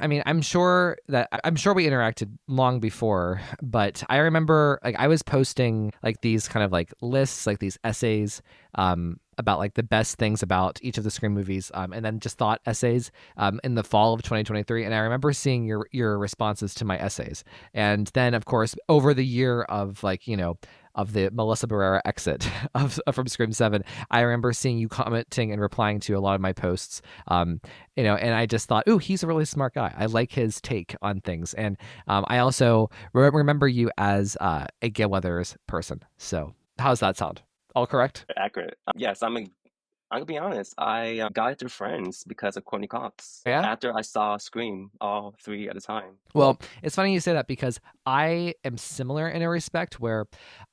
I mean, I'm sure we interacted long before, but I remember like I was posting like these kind of like lists, like these essays about like the best things about each of the Scream movies, and then just thought essays in the fall of 2023. And I remember seeing your responses to my essays. And then, of course, over the year of like, of the Melissa Barrera exit from Scream 7, I remember seeing you commenting and replying to a lot of my posts, and I just thought, ooh, he's a really smart guy. I like his take on things. And I also remember you as a Gale Weathers person. So how's that sound? All correct? Accurate. Yes, I'm gonna be honest. I got it through friends because of Courtney Cox. Yeah? After I saw Scream all 3 at a time. Well, it's funny you say that because I am similar in a respect where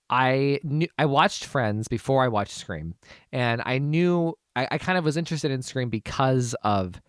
I watched Friends before I watched Scream, and I knew I kind of was interested in Scream because of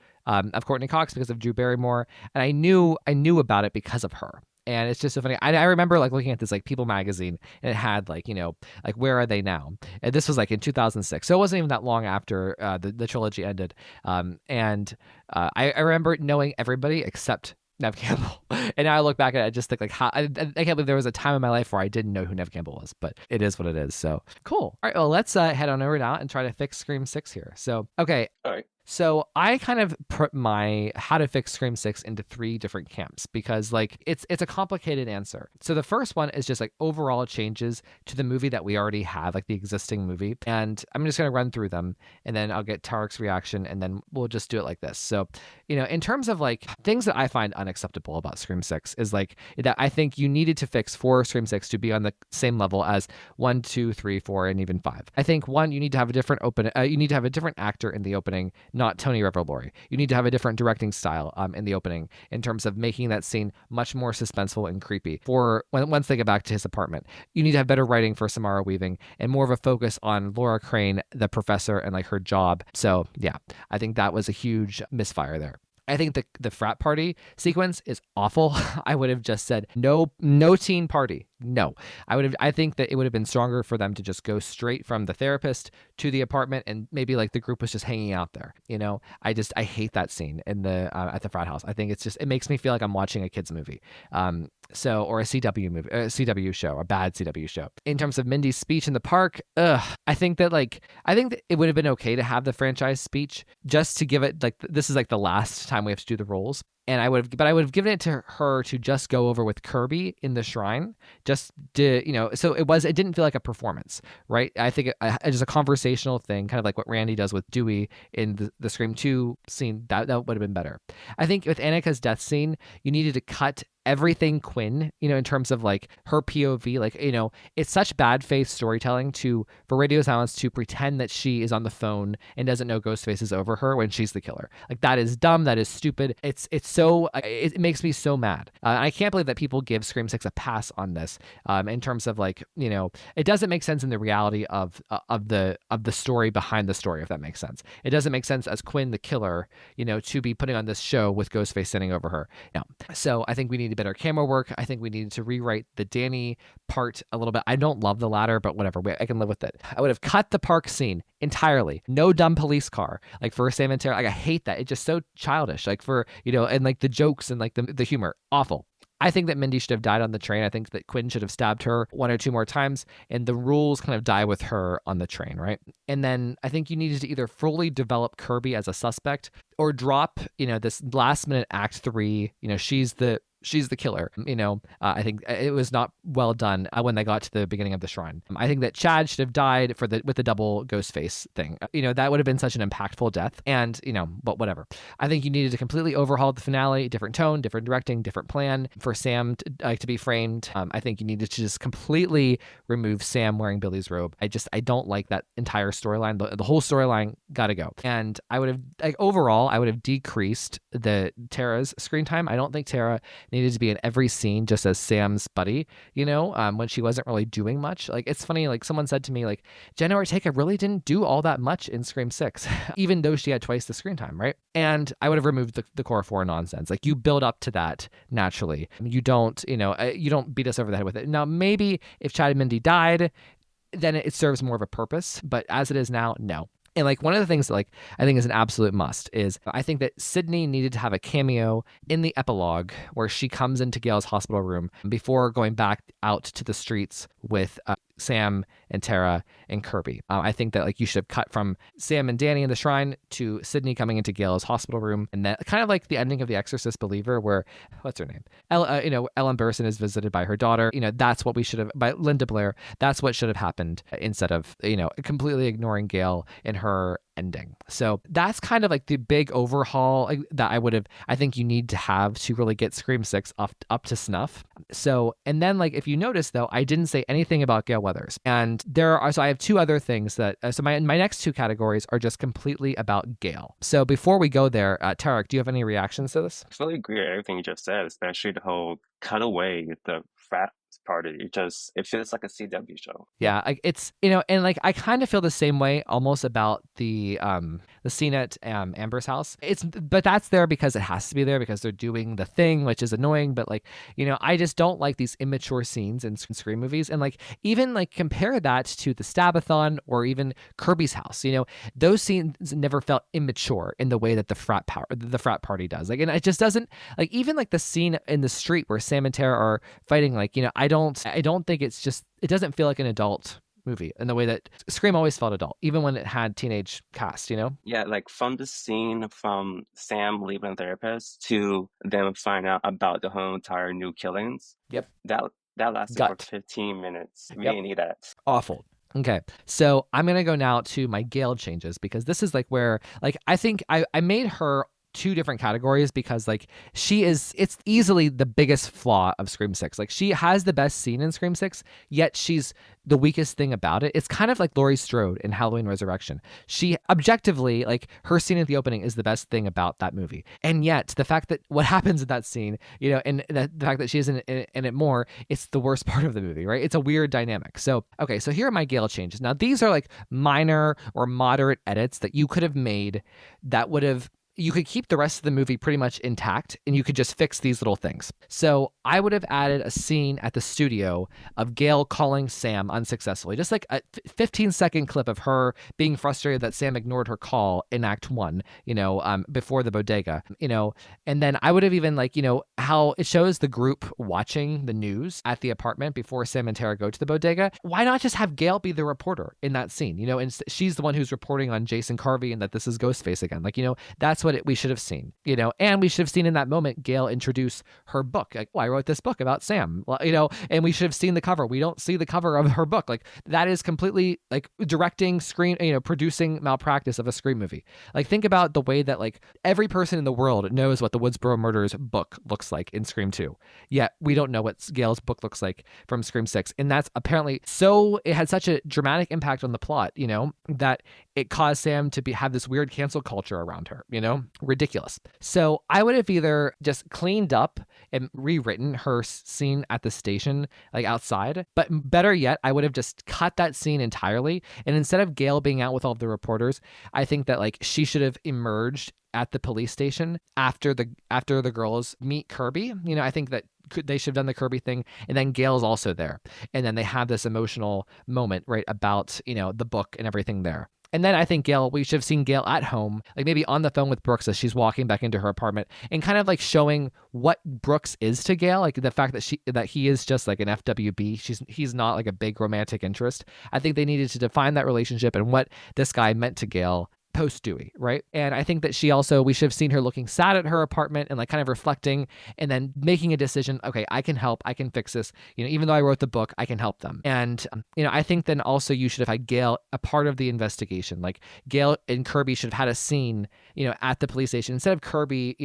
Courtney Cox, because of Drew Barrymore, and I knew about it because of her. And it's just so funny. I remember like looking at this like People magazine, and it had like, like Where Are They Now? And this was like in 2006. So it wasn't even that long after the trilogy ended. I remember knowing everybody except Nev Campbell. And now I look back at it, I just think like, how I can't believe there was a time in my life where I didn't know who Nev Campbell was, but it is what it is. So cool. All right, well, let's head on over now and try to fix Scream 6 here. So, okay. All right. So I kind of put my how to fix Scream 6 into 3 different camps because like it's a complicated answer. So the first one is just like overall changes to the movie that we already have, like the existing movie. And I'm just going to run through them, and then I'll get Tarick's reaction, and then we'll just do it like this. So, in terms of like things that I find unacceptable about Scream 6 is like that I think you needed to fix for Scream 6 to be on the same level as 1, 2, 3, 4, and even 5. I think 1, you need to have a different you need to have a different actor in the opening, not Tony Revolori. You need to have a different directing style in the opening in terms of making that scene much more suspenseful and creepy. For once they get back to his apartment, you need to have better writing for Samara Weaving and more of a focus on Laura Crane, the professor, and like her job. So yeah, I think that was a huge misfire there. I think the frat party sequence is awful. I would have just said no teen party. No. I think that it would have been stronger for them to just go straight from the therapist to the apartment, and maybe like the group was just hanging out there. I hate that scene in the at the frat house. I think it makes me feel like I'm watching a kids movie. Or a CW movie, a CW show, a bad CW show. In terms of Mindy's speech in the park, I think that it would have been okay to have the franchise speech just to give it like this is like the last time we have to do the roles. And I would have given it to her to just go over with Kirby in the shrine, just to, so it didn't feel like a performance, right? I think it just a conversational thing, kind of like what Randy does with Dewey in the Scream 2 scene. That would have been better. I think with Annika's death scene, you needed to cut everything Quinn, in terms of like her POV, like, it's such bad faith storytelling for Radio Silence to pretend that she is on the phone and doesn't know Ghostface is over her when she's the killer. Like that is dumb. That is stupid. It makes me so mad. I can't believe that people give Scream 6 a pass on this, in terms of like, it doesn't make sense in the reality of the story behind the story, if that makes sense. It doesn't make sense as Quinn, the killer, to be putting on this show with Ghostface sitting over her. No. So I think we need better camera work. I think we needed to rewrite the Danny part a little bit. I don't love the latter, but whatever. I can live with it. I would have cut the park scene entirely. No dumb police car. Like for Sam and Tara, like I hate that. It's just so childish. Like for, and like the jokes and like the humor. Awful. I think that Mindy should have died on the train. I think that Quinn should have stabbed her 1 or 2 more times, and the rules kind of die with her on the train, right? And then I think you needed to either fully develop Kirby as a suspect or drop, this last minute Act 3, she's the killer. I think it was not well done when they got to the beginning of the shrine. I think that Chad should have died with the double Ghostface thing. That would have been such an impactful death. And, but whatever. I think you needed to completely overhaul the finale, different tone, different directing, different plan for Sam to be framed. I think you needed to just completely remove Sam wearing Billy's robe. I don't like that entire storyline. The whole storyline got to go. And I would have, overall, I would have decreased Tara's screen time. I don't think Tara needed to be in every scene just as Sam's buddy, when she wasn't really doing much. Like, it's funny, like someone said to me, like, Jenna Ortega really didn't do all that much in Scream 6, even though she had twice the screen time, right? And I would have removed the core 4 nonsense. Like, you build up to that naturally. You don't beat us over the head with it. Now, maybe if Chad and Mindy died, then it serves more of a purpose, but as it is now, no. And like one of the things that like I think is an absolute must is I think that Sydney needed to have a cameo in the epilogue where she comes into Gale's hospital room before going back out to the streets with Sam and Tara and Kirby. I think that like you should have cut from Sam and Danny in the shrine to Sydney coming into Gale's hospital room, and that kind of like the ending of The Exorcist Believer, where what's her name, Ellen Burstyn is visited by her daughter. That's what we should have by Linda Blair. That's what should have happened instead of completely ignoring Gale in her ending. So that's kind of like the big overhaul that I think you need to have to really get Scream 6 up to snuff. So, and then like if you notice though, I didn't say anything about Gale Weathers, and so I have 2 other things that so my next 2 categories are just completely about Gale. So before we go there, Tarick, do you have any reactions to this? I fully agree with everything you just said, especially the whole cutaway, the frat party. It feels like a CW show. Yeah, like it's and like I kind of feel the same way almost about the scene at Amber's house. But that's there because it has to be there because they're doing the thing, which is annoying. But like I just don't like these immature scenes in Scream movies, and like even like compare that to the Stabathon or even Kirby's house. Those scenes never felt immature in the way that the frat party does. Like, and it just doesn't like even like the scene in the street where Sam and Tara are fighting. Like I don't think it doesn't feel like an adult movie in the way that Scream always felt adult, even when it had teenage cast, Yeah, like from the scene from Sam leaving the therapist to them find out about the whole entire new killings. Yep. That lasted Gut. for 15 minutes. We Yep. didn't need that. Awful. Okay, so I'm going to go now to my Gale changes because this is like where like I think I made her two different categories because like it's easily the biggest flaw of Scream 6. Like she has the best scene in Scream 6, yet she's the weakest thing about it. It's kind of like Laurie Strode in Halloween Resurrection. She objectively, like her scene at the opening is the best thing about that movie. And yet the fact that what happens in that scene, and the fact that she isn't in it more, it's the worst part of the movie, right? It's a weird dynamic. So, okay, so here are my Gale changes. Now these are like minor or moderate edits that you could have made that would have you could keep the rest of the movie pretty much intact and you could just fix these little things. So I would have added a scene at the studio of Gale calling Sam unsuccessfully, just like a 15-second clip of her being frustrated that Sam ignored her call in Act 1, before the bodega, and then I would have even how it shows the group watching the news at the apartment before Sam and Tara go to the bodega. Why not just have Gale be the reporter in that scene, and she's the one who's reporting on Jason Carvey and that this is Ghostface again. That's what we should have seen, and we should have seen in that moment Gale introduce her book. Like, I wrote this book about Sam, and we should have seen the cover. We don't see the cover of her book. Like, that is completely like directing producing malpractice of a Scream movie. Like, think about the way that like every person in the world knows what the Woodsboro Murders book looks like in Scream 2. Yet we don't know what Gale's book looks like from Scream 6. And that's apparently it had such a dramatic impact on the plot, that it caused Sam to have this weird cancel culture around her, ridiculous. So I would have either just cleaned up and rewritten her scene at the station, like outside, but better yet, I would have just cut that scene entirely. And instead of Gale being out with all of the reporters, I think that like she should have emerged at the police station after the girls meet Kirby. I think that they should have done the Kirby thing, and then Gale's also there, and then they have this emotional moment right about the book and everything there. And then I think we should have seen Gale at home, like maybe on the phone with Brooks as she's walking back into her apartment, and kind of like showing what Brooks is to Gale, like the fact that he is just like an FWB. He's not like a big romantic interest. I think they needed to define that relationship and what this guy meant to Gale post Dewey, right? And I think that we should have seen her looking sad at her apartment and like kind of reflecting and then making a decision. Okay, I can help. I can fix this. Even though I wrote the book, I can help them. And, I think then also you should have had Gale a part of the investigation. Like Gale and Kirby should have had a scene, at the police station instead of Kirby,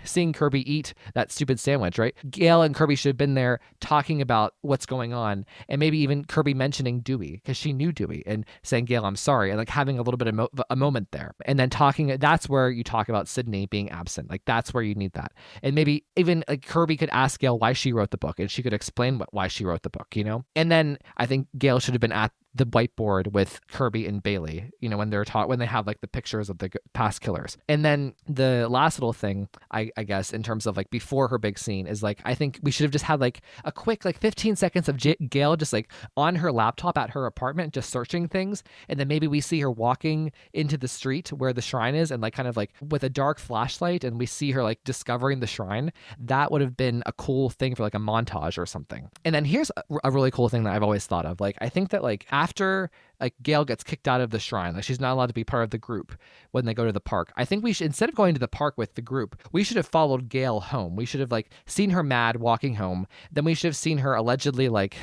seeing Kirby eat that stupid sandwich, right? Gale and Kirby should have been there talking about what's going on, and maybe even Kirby mentioning Dewey because she knew Dewey and saying, Gale, I'm sorry. And like having a little bit of a moment there, and then that's where you talk about Sydney being absent. Like that's where you need that. And maybe even like Kirby could ask Gale why she wrote the book, and she could explain why she wrote the book, and then I think Gale should have been at the whiteboard with Kirby and Bailey, when they're when they have like the pictures of the past killers. And then the last little thing, I guess, in terms of like before her big scene is like, I think we should have just had like a quick like 15 seconds of Gale just like on her laptop at her apartment, just searching things. And then maybe we see her walking into the street where the shrine is and like kind of like with a dark flashlight, and we see her like discovering the shrine. That would have been a cool thing for like a montage or something. And then here's a really cool thing that I've always thought of. Like, I think that like after like Gale gets kicked out of the shrine, like she's not allowed to be part of the group when they go to the park, I think we should, instead of going to the park with the group, we should have followed Gale home. We should have like seen her mad walking home. Then we should have seen her allegedly like,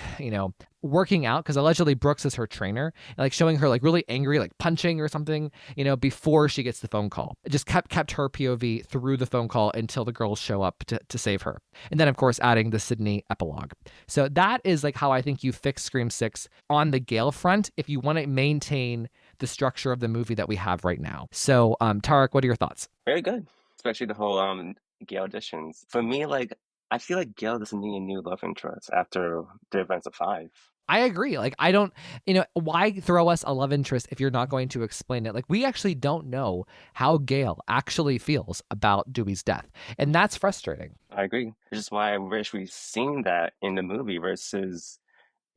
working out, because allegedly Brooks is her trainer, and like showing her like really angry, like punching or something, before she gets the phone call. It just kept her POV through the phone call until the girls show up to save her. And then of course adding the Sydney epilogue. So that is like how I think you fix Scream 6 on the Gale front if you want to maintain the structure of the movie that we have right now. So Tarick, what are your thoughts? Very good, especially the whole Gale auditions. For me, like, I feel like Gale doesn't need a new love interest after the events of 5. I agree. Like, I don't, why throw us a love interest if you're not going to explain it? Like, we actually don't know how Gale actually feels about Dewey's death. And that's frustrating. I agree. Which is why I wish we'd seen that in the movie versus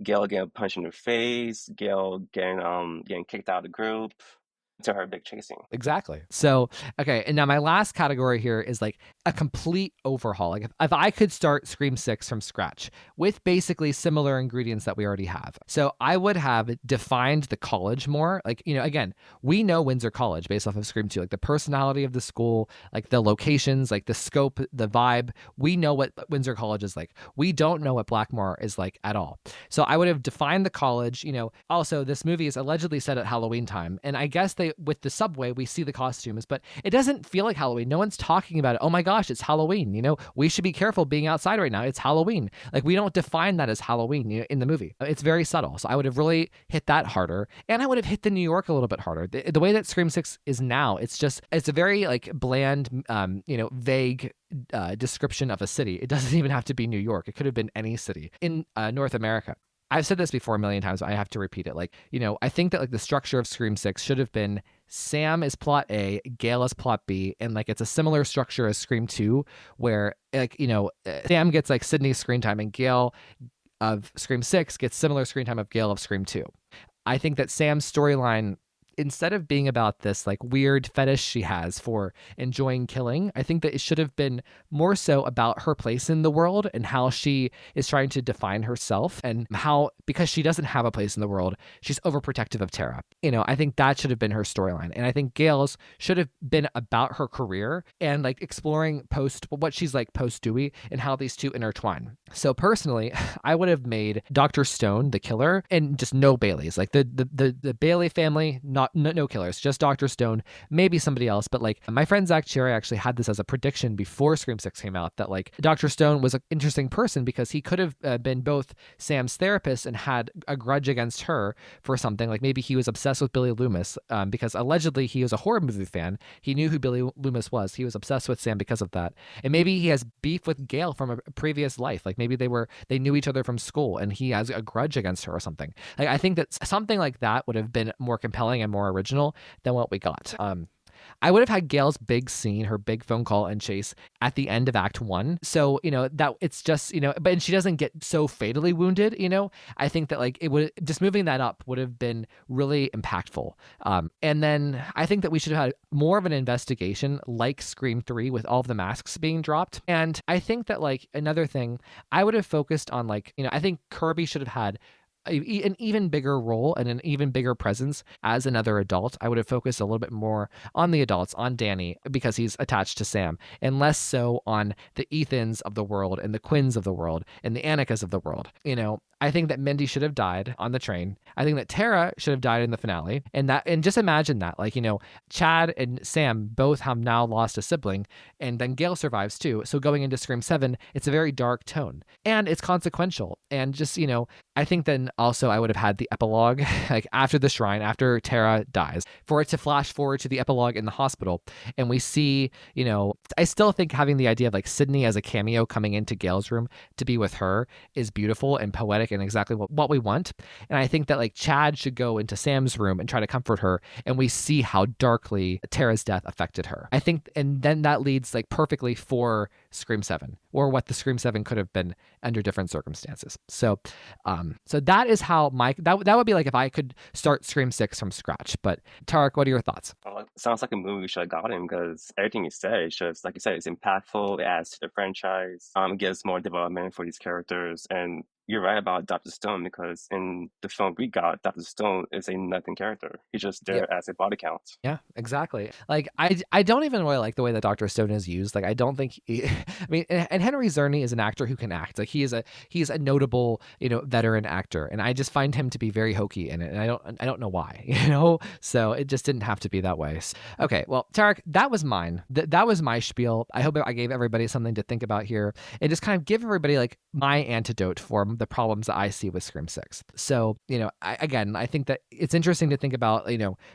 Gale getting punched in the face, Gale getting kicked out of the group, to her big chasing. Exactly. So, okay. And now my last category here is like a complete overhaul. Like if I could start Scream 6 from scratch with basically similar ingredients that we already have. So I would have defined the college more. Like, again, we know Windsor College based off of Scream 2, like the personality of the school, like the locations, like the scope, the vibe. We know what Windsor College is like. We don't know what Blackmore is like at all. So I would have defined the college. Also this movie is allegedly set at Halloween time. And I guess with the subway, we see the costumes, but it doesn't feel like Halloween. No one's talking about it. Oh my gosh, it's Halloween. We should be careful being outside right now. It's Halloween. Like, we don't define that as Halloween in the movie. It's very subtle. So I would have really hit that harder. And I would have hit the New York a little bit harder. The way that Scream 6 is now, it's a very like bland, vague description of a city. It doesn't even have to be New York. It could have been any city in North America. I've said this before a million times, but I have to repeat it. Like, I think that like the structure of Scream 6 should have been Sam is plot A, Gale is plot B, and like it's a similar structure as Scream 2, where like, Sam gets like Sydney's screen time and Gale of Scream 6 gets similar screen time of Gale of Scream 2. I think that Sam's storyline, instead of being about this like weird fetish she has for enjoying killing, I think that it should have been more so about her place in the world and how she is trying to define herself, and how, because she doesn't have a place in the world, she's overprotective of Tara. I think that should have been her storyline. And I think Gale's should have been about her career and like exploring what she's like post Dewey and how these two intertwine. So personally, I would have made Dr. Stone the killer and just no Baileys. Like the Bailey family, no killers, just Dr. Stone, maybe somebody else. But like my friend Zach Cherry actually had this as a prediction before Scream 6 came out, that like Dr. Stone was an interesting person because he could have been both Sam's therapist and had a grudge against her for something. Like maybe he was obsessed with Billy Loomis because allegedly he was a horror movie fan. He knew who Billy Loomis was. He was obsessed with Sam because of that. And maybe he has beef with Gale from a previous life. Like maybe they knew each other from school and he has a grudge against her or something. Like I think that something like that would have been more compelling and more original than what we got. I would have had Gale's big scene, her big phone call and chase at the end of Act 1. So, that it's just, but she doesn't get so fatally wounded, I think that like it would, just moving that up would have been really impactful. And then I think that we should have had more of an investigation like Scream 3 with all of the masks being dropped. And I think that like another thing, I would have focused on like, I think Kirby should have had an even bigger role and an even bigger presence as another adult. I would have focused a little bit more on the adults, on Danny, because he's attached to Sam, and less so on the Ethans of the world and the Quinns of the world and the Annikas of the world. I think that Mindy should have died on the train. I think that Tara should have died in the finale. And just imagine that, like, Chad and Sam both have now lost a sibling, and then Gale survives too. So going into Scream 7, it's a very dark tone and it's consequential. And just, I think then also I would have had the epilogue, like after the shrine, after Tara dies, for it to flash forward to the epilogue in the hospital. And we see, I still think having the idea of like Sydney as a cameo coming into Gale's room to be with her is beautiful and poetic and exactly what we want. And I think that like Chad should go into Sam's room and try to comfort her, and we see how darkly Tara's death affected her. I think, and then that leads like perfectly for Scream 7, or what the Scream 7 could have been under different circumstances. So that is how that would be like if I could start Scream 6 from scratch. But Tarick, what are your thoughts? Well, it sounds like a movie we should have gotten, because everything you said is just, like you said, it's impactful, it adds to the franchise, it gives more development for these characters. And you're right about Dr. Stone, because in the film we got, Dr. Stone is a nothing character. He's just there as a body count. Yeah, exactly. Like, I don't even really like the way that Dr. Stone is used. Like, I don't think and Henry Czerny is an actor who can act. Like, he's a notable, veteran actor, and I just find him to be very hokey in it, and I don't know why, So it just didn't have to be that way. Okay, well, Tarick, that was mine. That was my spiel. I hope I gave everybody something to think about here, and just kind of give everybody like my antidote for the problems that I see with Scream 6. So, I think that it's interesting to think about,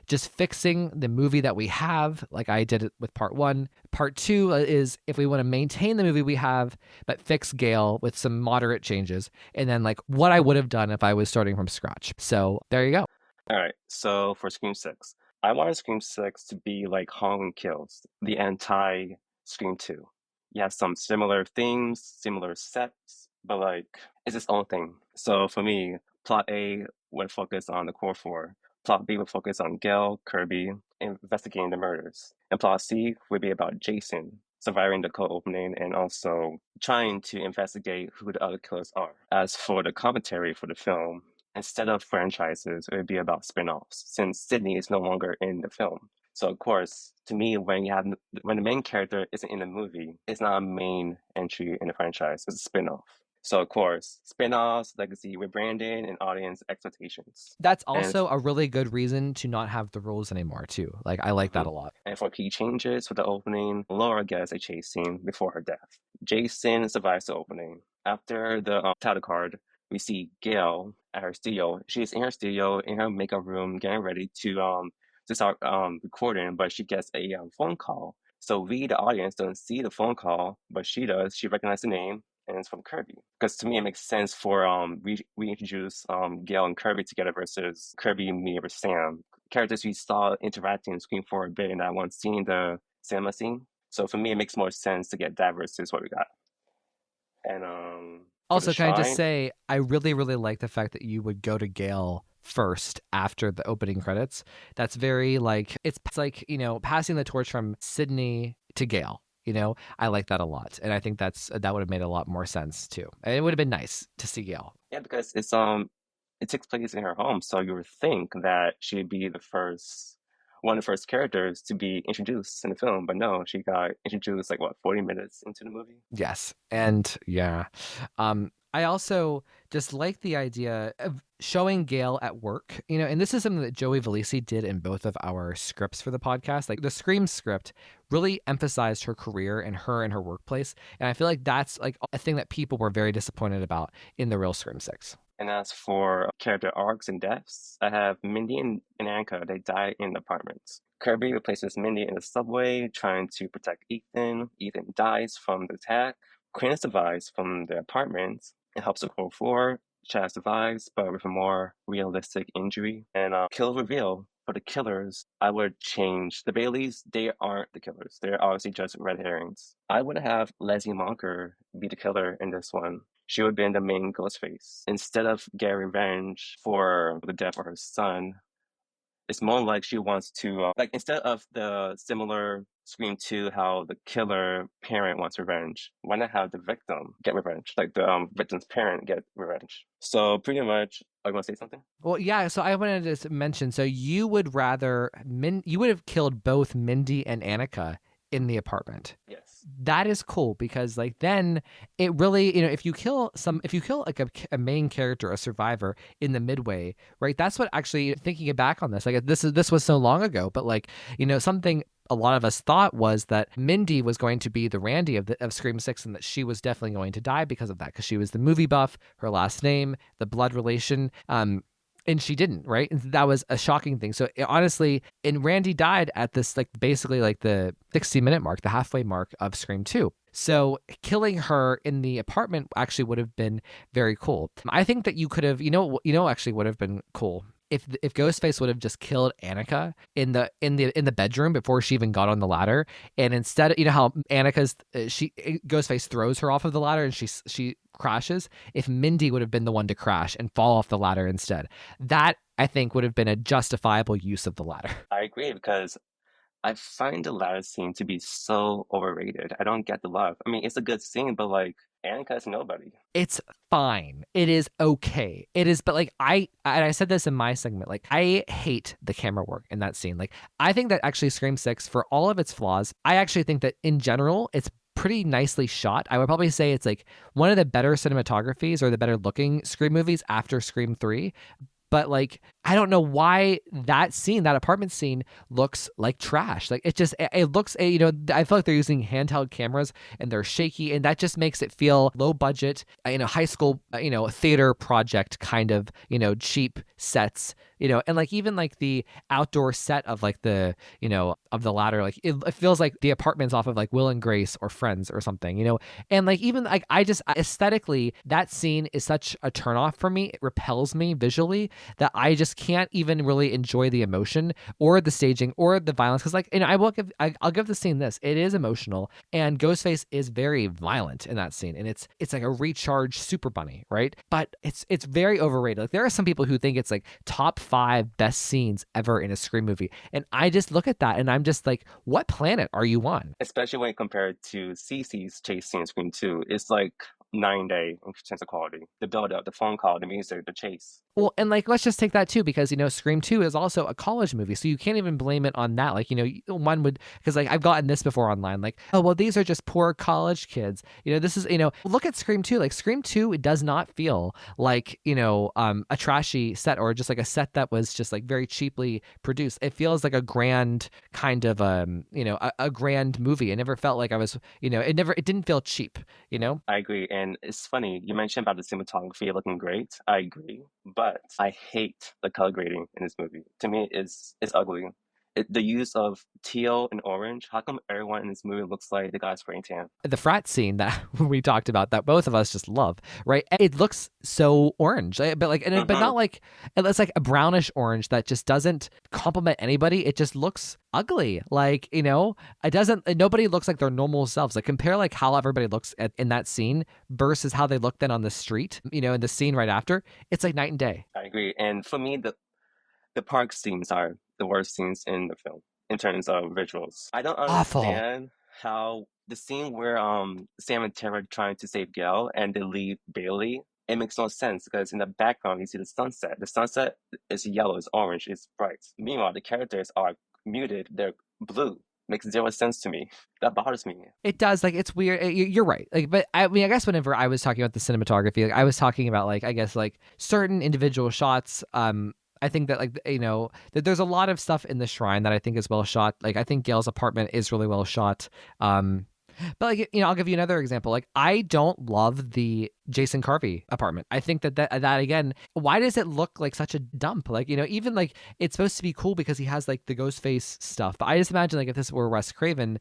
just fixing the movie that we have, like I did it with part 1. Part 2 is if we want to maintain the movie we have, but fix Gale with some moderate changes, and then like what I would have done if I was starting from scratch. So there you go. All right, so for Scream 6, I wanted Scream 6 to be like Halloween Kills, the anti Scream 2. You have some similar themes, similar sets, but like it's its own thing. So for me, plot A would focus on the core four. Plot B would focus on Gale, Kirby, investigating the murders. And plot C would be about Jason surviving the cold opening and also trying to investigate who the other killers are. As for the commentary for the film, instead of franchises, it would be about spin-offs, since Sydney is no longer in the film. So of course, to me, when the main character isn't in the movie, it's not a main entry in the franchise, it's a spin-off. So of course, spin-offs, legacy, rebranding, and audience expectations. That's also a really good reason to not have the rules anymore too. Like I like that a lot. And for key changes for the opening, Laura gets a chase scene before her death. Jason survives the opening. After the title card, we see Gale at her studio. She's in her studio, in her makeup room, getting ready to start recording, but she gets a phone call. So we, the audience, don't see the phone call, but she does. She recognizes the name, and it's from Kirby. Because to me, it makes sense for we introduce Gale and Kirby together versus Kirby, me, versus Sam. Characters we saw interacting in Scream 4 a bit in that one scene, the cinema scene. So for me, it makes more sense to get that versus what we got. And also, can I just say, I really, really like the fact that you would go to Gale first after the opening credits. That's very like, it's like, passing the torch from Sydney to Gale. I like that a lot. And I think that would have made a lot more sense too. And it would have been nice to see Gale. Yeah, because it takes place in her home. So you would think that she'd be one of the first characters to be introduced in the film, but no, she got introduced 40 minutes into the movie. Yes. And yeah. I also just like the idea of showing Gale at work, and this is something that Joey Valisi did in both of our scripts for the podcast. Like the Scream script really emphasized her career and her workplace. And I feel like that's like a thing that people were very disappointed about in the real Scream 6. And as for character arcs and deaths, I have Mindy and Anka. They die in apartments. Kirby replaces Mindy in the subway, trying to protect Ethan. Ethan dies from the attack. Quinn survives from the apartment and helps the Core 4. Chaz survives, but with a more realistic injury. And kill reveal. For the killers, I would change the Baileys. They aren't the killers. They're obviously just red herrings. I would have Leslie Monker be the killer in this one. She would have been the main Ghostface. Instead of getting revenge for the death of her son, it's more like she wants to, instead of the similar Scream 2, how the killer parent wants revenge, why not have the victim get revenge? Like the victim's parent get revenge. So pretty much, are you going to say something? Well, yeah, so I wanted to mention, so you would have killed both Mindy and Annika in the apartment. Yes. That is cool because then it really, if you kill like a main character, a survivor in the midway, right? That's what actually, thinking back on this, like this was so long ago, but something a lot of us thought was that Mindy was going to be the Randy of Scream 6 and that she was definitely going to die because of that, because she was the movie buff, her last name, the blood relation, and she didn't, right? And that was a shocking thing. So honestly, and Randy died at this basically the 60-minute mark, the halfway mark of Scream 2. So killing her in the apartment actually would have been very cool. I think that you could have, actually would have been cool if Ghostface would have just killed Annika in the bedroom before she even got on the ladder, and instead, how Ghostface throws her off of the ladder and she crashes. If Mindy would have been the one to crash and fall off the ladder instead, that I think would have been a justifiable use of the ladder. I agree, because I find the ladder scene to be so overrated. I don't get the love. I mean, it's a good scene, but Annika is nobody. It's fine. It is okay. It is, but I said this in my segment, I hate the camera work in that scene. I think that actually Scream 6, for all of its flaws, I actually think that in general, it's pretty nicely shot. I would probably say it's one of the better cinematographies or the better looking Scream movies after Scream 3. But I don't know why that scene, that apartment scene, looks like trash. Like it looks, I feel like they're using handheld cameras and they're shaky, and that just makes it feel low budget, high school, theater project kind of, cheap sets, and like even like the outdoor set of like the, of the ladder, like it feels like the apartment's off of like Will and Grace or Friends or something, and like even like I just aesthetically, that scene is such a turnoff for me. It repels me visually that I just can't even really enjoy the emotion or the staging or the violence. Because like, I'll give the scene this. It is emotional, and Ghostface is very violent in that scene, and it's like a recharged Super Bunny, right? But it's very overrated. Like there are some people who think it's like top 5 best scenes ever in a Scream movie, and I just look at that and I'm just like, what planet are you on? Especially when compared to Cece's chase scene in Scream 2. It's like 9-day in terms of quality. The build up, the phone call, the music, the chase. Well, and like, let's just take that too, because, Scream 2 is also a college movie. So you can't even blame it on that. Like, one would, because like I've gotten this before online, like, oh, well, these are just poor college kids. This is, look at Scream 2. Like Scream 2, it does not feel like, a trashy set or just like a set that was just like very cheaply produced. It feels like a grand kind of, a grand movie. It never felt like I was, it didn't feel cheap, I agree. And it's funny, you mentioned about the cinematography looking great. I agree. But I hate the color grading in this movie. To me, it's ugly. The use of teal and orange. How come everyone in this movie looks like the guy spraying tan? The frat scene that we talked about, that both of us just love, right? It looks so orange, but like, but not like, it's like a brownish orange that just doesn't compliment anybody. It just looks ugly. Like, it doesn't, nobody looks like their normal selves. Like compare like how everybody looks in that scene versus how they look then on the street, in the scene right after. It's like night and day. I agree. And for me, the park scenes are the worst scenes in the film in terms of visuals. I don't understand how the scene where Sam and Tara are trying to save Gale and they leave Bailey. It makes no sense because in the background you see the sunset. The sunset is yellow, it's orange, it's bright. Meanwhile, the characters are muted, they're blue. Makes zero sense to me. That bothers me. It does. Like, it's weird. You're right. Like, but I mean, I guess whenever I was talking about the cinematography, like I was talking about like, I guess like certain individual shots. I think that like, that there's a lot of stuff in the shrine that I think is well shot. Like I think Gale's apartment is really well shot. But like, I'll give you another example. Like I don't love the Jason Carvey apartment. I think that again, why does it look like such a dump? Like, even like it's supposed to be cool because he has like the Ghostface stuff. But I just imagine like if this were Wes Craven,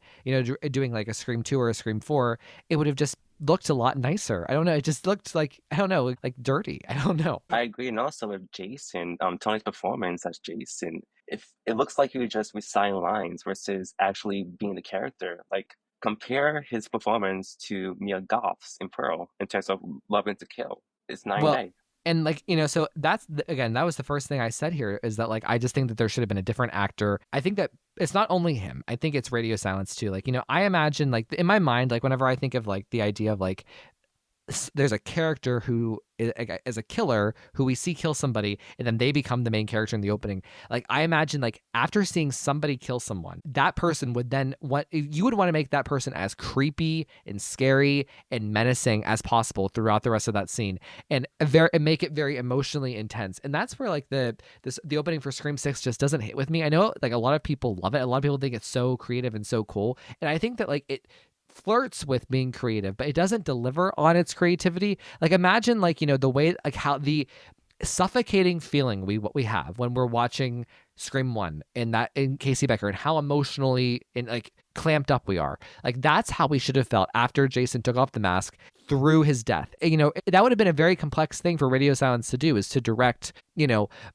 doing like a Scream 2 or a Scream 4, it would have just looked a lot nicer. I don't know. It just looked like, I don't know, like dirty. I don't know. I agree. And also with Jason, Tony's performance as Jason, if it looks like he was just reciting lines versus actually being the character. Like compare his performance to Mia Goth's in Pearl in terms of loving to kill. It's 9-day. And like, so that's, again, that was the first thing I said here is that like, I just think that there should have been a different actor. I think that it's not only him. I think it's radio silence too. Like, I imagine like in my mind, like whenever I think of like the idea of like, there's a character who is a killer who we see kill somebody and then they become the main character in the opening. Like I imagine like after seeing somebody kill someone, that person would then you would want to make that person as creepy and scary and menacing as possible throughout the rest of that scene and make it very emotionally intense. And that's where like the opening for Scream 6 just doesn't hit with me. I know like a lot of people love it. A lot of people think it's so creative and so cool. And I think that like it flirts with being creative, but it doesn't deliver on its creativity. Like imagine like, the way, like how the suffocating feeling what we have when we're watching Scream 1 in Casey Becker and how emotionally and like clamped up we are. Like that's how we should have felt after Jason took off the mask through his death. That would have been a very complex thing for Radio Silence to do, is to direct,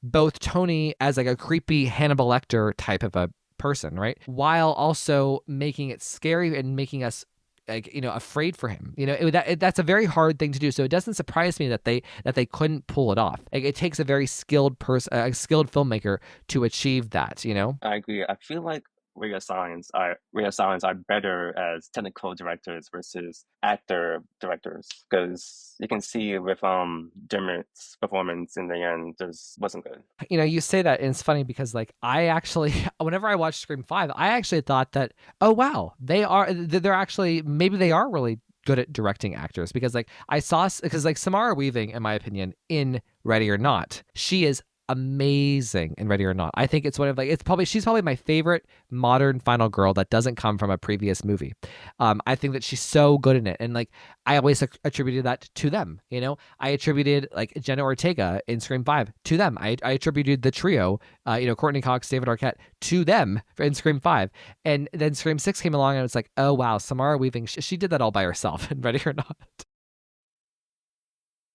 both Tony as like a creepy Hannibal Lecter type of a person, right? While also making it scary and making us like, afraid for him. That's a very hard thing to do. So it doesn't surprise me that they couldn't pull it off. Like, it takes a very skilled person, a skilled filmmaker to achieve that, I agree. I feel like Radio Silence are better as technical directors versus actor directors, because you can see with Dermot's performance in the end just wasn't good. You say that and it's funny because like I actually whenever I watched Scream 5, I actually thought that, oh wow, they're actually, maybe they are really good at directing actors, because like I saw, because like Samara Weaving, in my opinion, in Ready or Not, she is amazing in Ready or Not. I think it's one of like she's probably my favorite modern final girl that doesn't come from a previous movie. I think that she's so good in it, and like I always attributed that to them. You know, I attributed like Jenna Ortega in Scream 5 to them. I attributed the trio, Courtney Cox, David Arquette, to them in Scream 5, and then Scream 6 came along and it's like, oh wow, Samara Weaving, she did that all by herself in Ready or Not.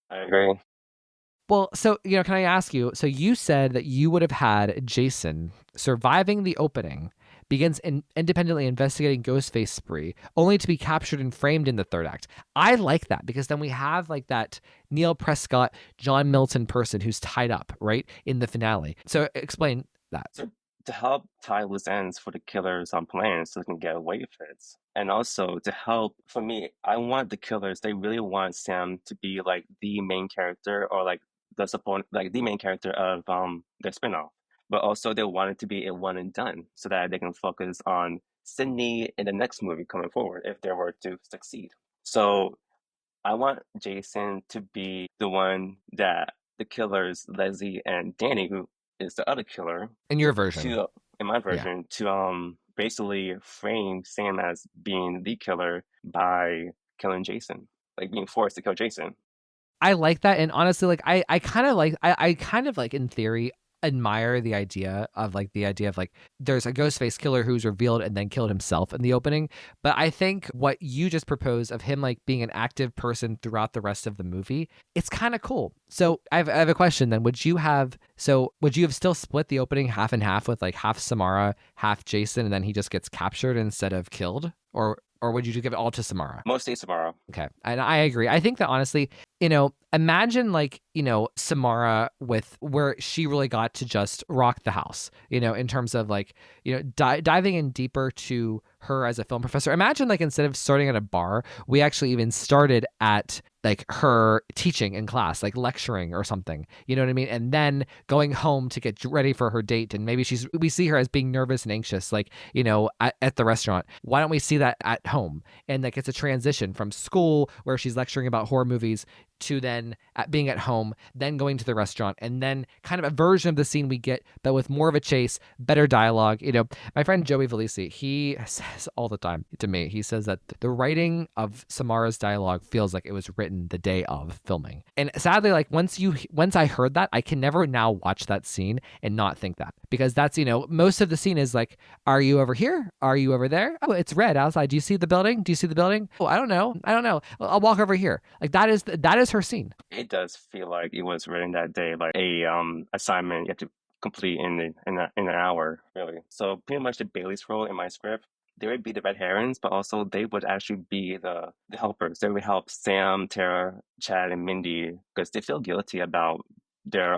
I agree. Well, so, can I ask you? So you said that you would have had Jason surviving the opening, begins independently investigating Ghostface spree, only to be captured and framed in the third act. I like that because then we have like that Neil Prescott, John Milton person who's tied up, right, in the finale. So explain that. So to help tie loose ends for the killers on plans so they can get away with it. And also to help, for me, I want the killers, they really want Sam to be like the main character or like the support, like the main character of their spinoff. But also they want it to be a one and done so that they can focus on Sydney in the next movie coming forward if they were to succeed. So I want Jason to be the one that the killers, Leslie and Danny, who is the other killer, In your version. in my version, to basically frame Sam as being the killer by killing Jason, like being forced to kill Jason. I like that. And honestly, like I kind of like I kind of like in theory admire the idea of like there's a Ghostface killer who's revealed and then killed himself in the opening. But I think what you just proposed of him like being an active person throughout the rest of the movie, it's kind of cool. So I have a question then. Would you have still split the opening half and half with like half Samara, half Jason, and then he just gets captured instead of killed? Or would you just give it all to Samara? Mostly tomorrow. Okay. And I agree. I think that honestly, imagine like, Samara with where she really got to just rock the house, in terms of like, diving in deeper to her as a film professor. Imagine like instead of starting at a bar, we actually even started at like her teaching in class, like lecturing or something, you know what I mean? And then going home to get ready for her date. And maybe we see her as being nervous and anxious, like, at the restaurant. Why don't we see that at home? And like, it's a transition from school where she's lecturing about horror movies to then being at home, then going to the restaurant, and then kind of a version of the scene we get, but with more of a chase, better dialogue. My friend Joey Valisi, he says all the time to me, he says that the writing of Samara's dialogue feels like it was written the day of filming. And sadly, like once I heard that, I can never now watch that scene and not think that, because that's, most of the scene is like, are you over here? Are you over there? Oh, it's red outside. Do you see the building? Do you see the building? Oh, I don't know. I'll walk over here. Like that is her scene. It does feel like it was written that day, like a assignment you have to complete in an hour, really. So pretty much the Bailey's role in my script, they would be the red herrings, but also they would actually be the helpers. They would help Sam, Tara, Chad, and Mindy because they feel guilty about their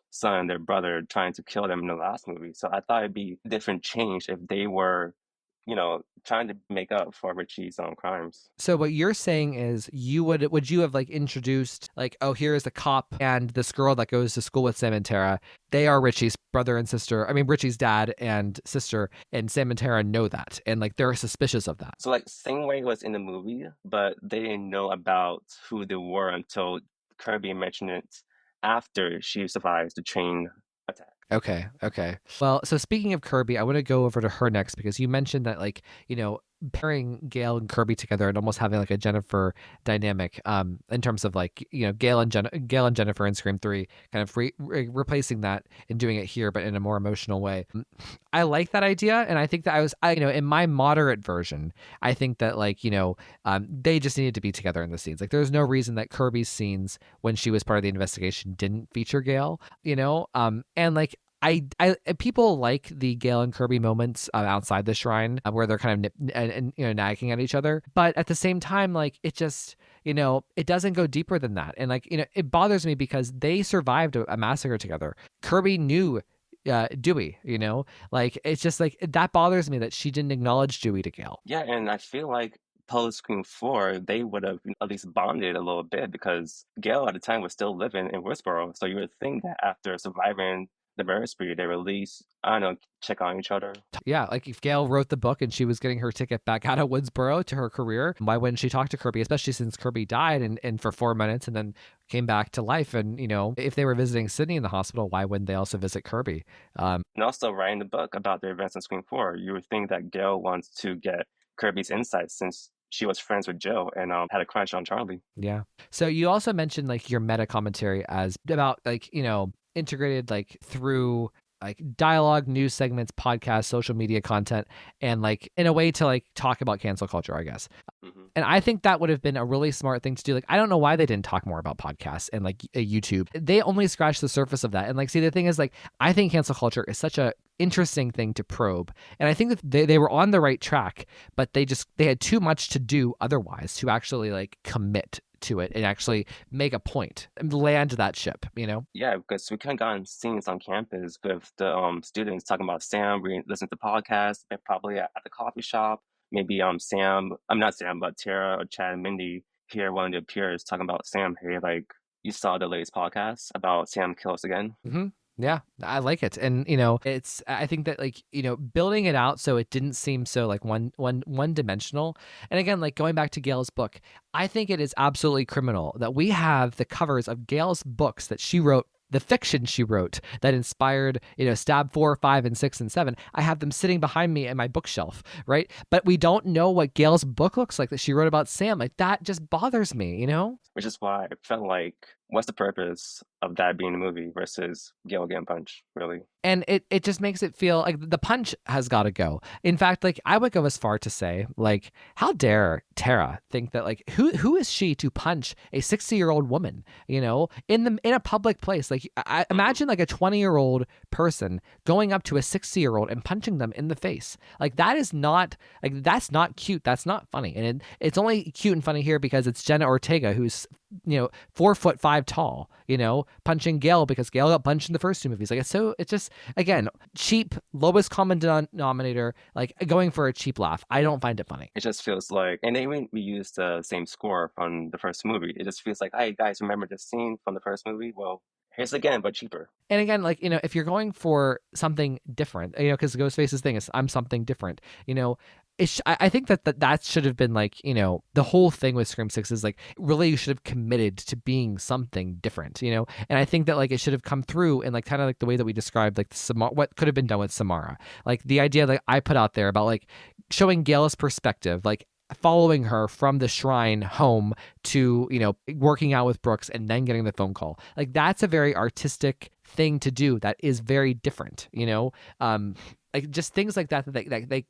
son, their brother, trying to kill them in the last movie. So I thought it'd be a different change if they were trying to make up for Richie's crimes. So what you're saying is would you have like introduced like, oh, here is the cop and this girl that goes to school with Sam and Tara. They are Richie's brother and sister. I mean, Richie's dad and sister, and Sam and Tara know that. And like, they're suspicious of that. So like same way was in the movie, but they didn't know about who they were until Kirby mentioned it after she survives the train attack. Okay. Well, so speaking of Kirby, I want to go over to her next because you mentioned that like, pairing Gale and Kirby together and almost having like a Jennifer dynamic in terms of like, Gale and Jennifer in Scream 3 kind of replacing that and doing it here, but in a more emotional way. I like that idea. And I think that in my moderate version, I think that like, they just needed to be together in the scenes. Like there's no reason that Kirby's scenes when she was part of the investigation didn't feature Gale, and like, I people like the Gale and Kirby moments outside the shrine where they're kind of nagging at each other, but at the same time, like it just it doesn't go deeper than that, and like it bothers me because they survived a massacre together. Kirby knew Dewey, like it's just like that bothers me that she didn't acknowledge Dewey to Gale. Yeah, and I feel like post Scream 4, they would have at least bonded a little bit because Gale at the time was still living in Westboro. So you would think that after surviving the murder spree, they release, I don't know, check on each other. Yeah, like if Gale wrote the book and she was getting her ticket back out of Woodsboro to her career, why wouldn't she talk to Kirby, especially since Kirby died and for 4 minutes and then came back to life? And, if they were visiting Sydney in the hospital, why wouldn't they also visit Kirby? And also writing the book about the events in Scream 4, you would think that Gale wants to get Kirby's insights since she was friends with Joe and had a crush on Charlie. Yeah. So you also mentioned like your meta commentary as about like, integrated like through like dialogue, news segments, podcasts, social media content, and like in a way to like talk about cancel culture, I guess. And I think that would have been a really smart thing to do. Like, I don't know why they didn't talk more about podcasts and like YouTube. They only scratched the surface of that. And like, see, the thing is like, I think cancel culture is such a interesting thing to probe. And I think that they were on the right track, but they had too much to do otherwise to actually like commit to it and actually make a point and land that ship, Yeah, because we kind of gotten scenes on campus with the students talking about Sam, listening to podcasts, probably at the coffee shop. Maybe Sam, I'm not Sam, but Tara or Chad and Mindy hear one of their peers talking about Sam. Hey, like, you saw the latest podcast about Sam kills again. Mm-hmm. Yeah, I like it. And, I think that like, building it out so it didn't seem so like one dimensional. And again, like going back to Gale's book, I think it is absolutely criminal that we have the covers of Gale's books that she wrote, the fiction she wrote that inspired, Stab 4, 5, and 6, and 7. I have them sitting behind me in my bookshelf, right? But we don't know what Gale's book looks like that she wrote about Sam. Like that just bothers me, Which is why I felt like, what's the purpose of that being a movie versus Gale getting punched, really? And it just makes it feel like the punch has got to go. In fact, like I would go as far to say, like, how dare Tara think that like who is she to punch a 60-year-old woman, in a public place? Like I imagine like a 20-year-old person going up to a 60-year-old and punching them in the face. Like that's not cute. That's not funny. And it's only cute and funny here because it's Jenna Ortega who's 4'5" tall, punching Gale because Gale got punched in the first two movies. Like it's just again cheap, lowest common denominator, like going for a cheap laugh. I don't find it funny. It just feels like, and they even reused the same score from the first movie. It just feels like, hey guys, remember this scene from the first movie? Well, here's again, but cheaper. And again, like, if you're going for something different, because Ghostface's thing is I'm something different, I think that should have been like, the whole thing with Scream 6 is like, really you should have committed to being something different, and I think that like it should have come through in like kind of like the way that we described like what could have been done with Samara. Like the idea that I put out there about like showing Gale's perspective, like following her from the shrine home to, working out with Brooks and then getting the phone call. Like that's a very artistic thing to do that is very different, like just things like that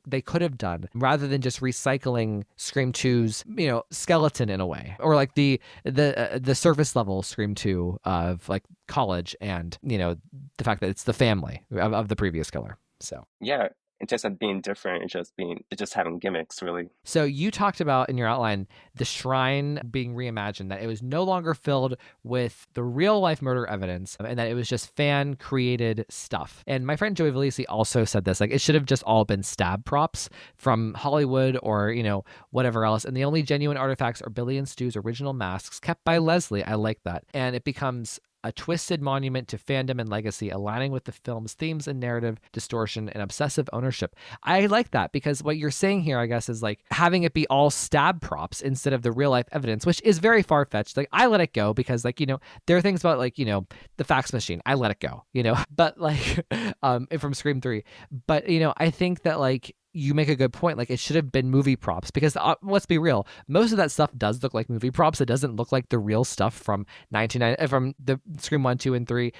they could have done rather than just recycling Scream 2's, skeleton in a way, or like the surface level Scream 2 of like college and, the fact that it's the family of the previous killer. So yeah. Instead of being different, it's just having gimmicks, really. So you talked about in your outline the shrine being reimagined, that it was no longer filled with the real life murder evidence and that it was just fan created stuff. And my friend Joey Valisi also said this, like it should have just all been stab props from Hollywood or, whatever else. And the only genuine artifacts are Billy and Stu's original masks kept by Leslie. I like that. And it becomes a twisted monument to fandom and legacy, aligning with the film's themes and narrative, distortion, and obsessive ownership. I like that because what you're saying here, I guess, is like having it be all stab props instead of the real life evidence, which is very far fetched. Like I let it go because like, there are things about like, the fax machine. I let it go, but like, from Scream 3. But, I think that like, you make a good point. Like it should have been movie props because let's be real, most of that stuff does look like movie props. It doesn't look like the real stuff from from the Scream 1, 2, and 3.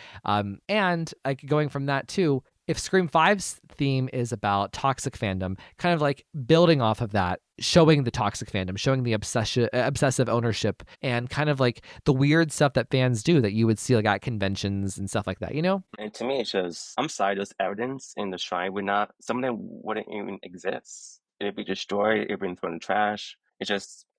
And like going from that too, if Scream 5's theme is about toxic fandom, kind of like building off of that, showing the toxic fandom, showing the obsessive ownership, and kind of like the weird stuff that fans do that you would see like at conventions and stuff like that, And to me, it's just, I'm sorry, those evidence in the shrine some of them wouldn't even exist. It'd be destroyed, it'd be thrown in the trash.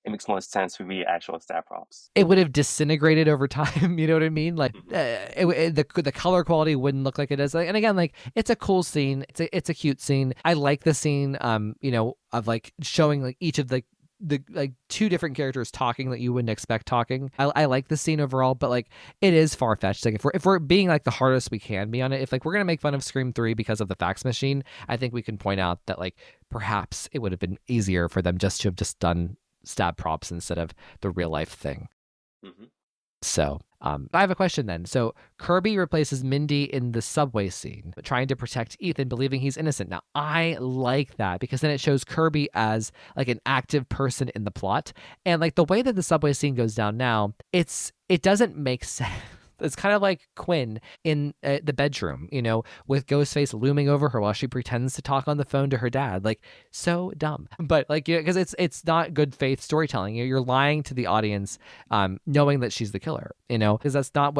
It makes more sense to be actual stab props. It would have disintegrated over time. You know what I mean? Like the color quality wouldn't look like it is. And again, like it's a cool scene. It's a cute scene. I like the scene, of like showing like each of the the like two different characters talking that you wouldn't expect talking. I like the scene overall, but like it is far fetched. Like if we're being like the hardest we can be on it, if like we're gonna make fun of Scream 3 because of the fax machine, I think we can point out that like perhaps it would have been easier for them just to have just done stab props instead of the real life thing. Hmm. So I have a question then. So Kirby replaces Mindy in the subway scene, trying to protect Ethan, believing he's innocent. Now, I like that because then it shows Kirby as like an active person in the plot. And like the way that the subway scene goes down now, it doesn't make sense. It's kind of like Quinn in the bedroom, you know, with Ghostface looming over her while she pretends to talk on the phone to her dad. Like, so dumb. But like, because it's not good faith storytelling. You're lying to the audience, knowing that she's the killer. You know, because that's not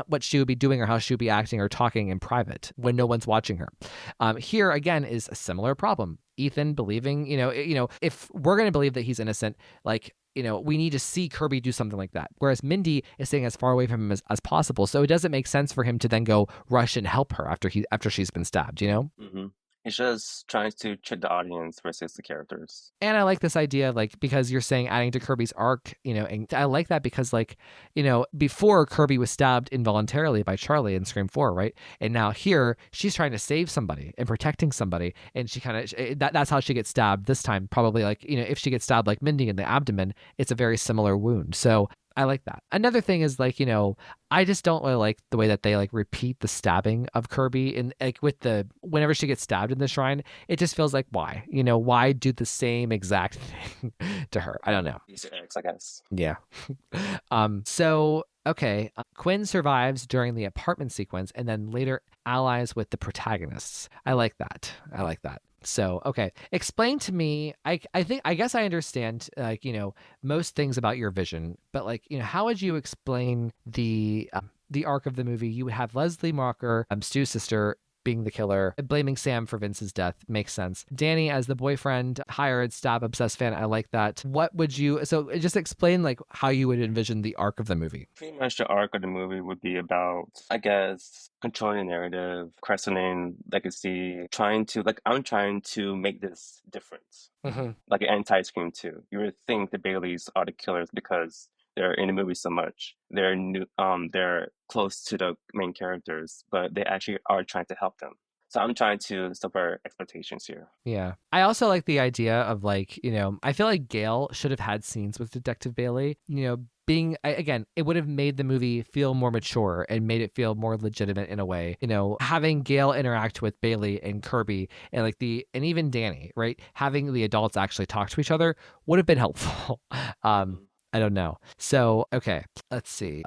what she would be doing or how she would be acting or talking in private when no one's watching her. Here again is a similar problem. Ethan believing, if we're going to believe that he's innocent, like, we need to see Kirby do something like that. Whereas Mindy is staying as far away from him as possible. So it doesn't make sense for him to then go rush and help her after she's been stabbed, Hmm. It's just trying to trick the audience versus the characters. And I like this idea, like, because you're saying adding to Kirby's arc, and I like that because, like, before Kirby was stabbed involuntarily by Charlie in Scream 4, right? And now here, she's trying to save somebody and protecting somebody. And she kind of, that's how she gets stabbed this time. Probably, like, if she gets stabbed like Mindy in the abdomen, it's a very similar wound. So I like that. Another thing is, like, I just don't really like the way that they like repeat the stabbing of Kirby and like whenever she gets stabbed in the shrine, it just feels like why do the same exact thing to her? I don't know. Easter eggs, I guess. Yeah. So okay, Quinn survives during the apartment sequence and then later allies with the protagonists. I like that. So, okay, explain to me. I guess I understand, like, most things about your vision, but like, how would you explain the arc of the movie? You would have Leslie Mocker, Stu's sister, being the killer, blaming Sam for Vince's death makes sense. Danny as the boyfriend, hired, stab obsessed fan. I like that. What would you? So just explain like how you would envision the arc of the movie. Pretty much the arc of the movie would be about, I guess, controlling the narrative, questioning legacy, I'm trying to make this different. Mm-hmm. Like an anti-Scream 2. You would think the Baileys are the killers because they're in the movie so much. They're new, they're close to the main characters, but they actually are trying to help them. So I'm trying to subvert expectations here. Yeah. I also like the idea of like, I feel like Gale should have had scenes with Detective Bailey, being, again, it would have made the movie feel more mature and made it feel more legitimate in a way. Having Gale interact with Bailey and Kirby and like and even Danny, right? Having the adults actually talk to each other would have been helpful. I don't know. So, okay, let's see.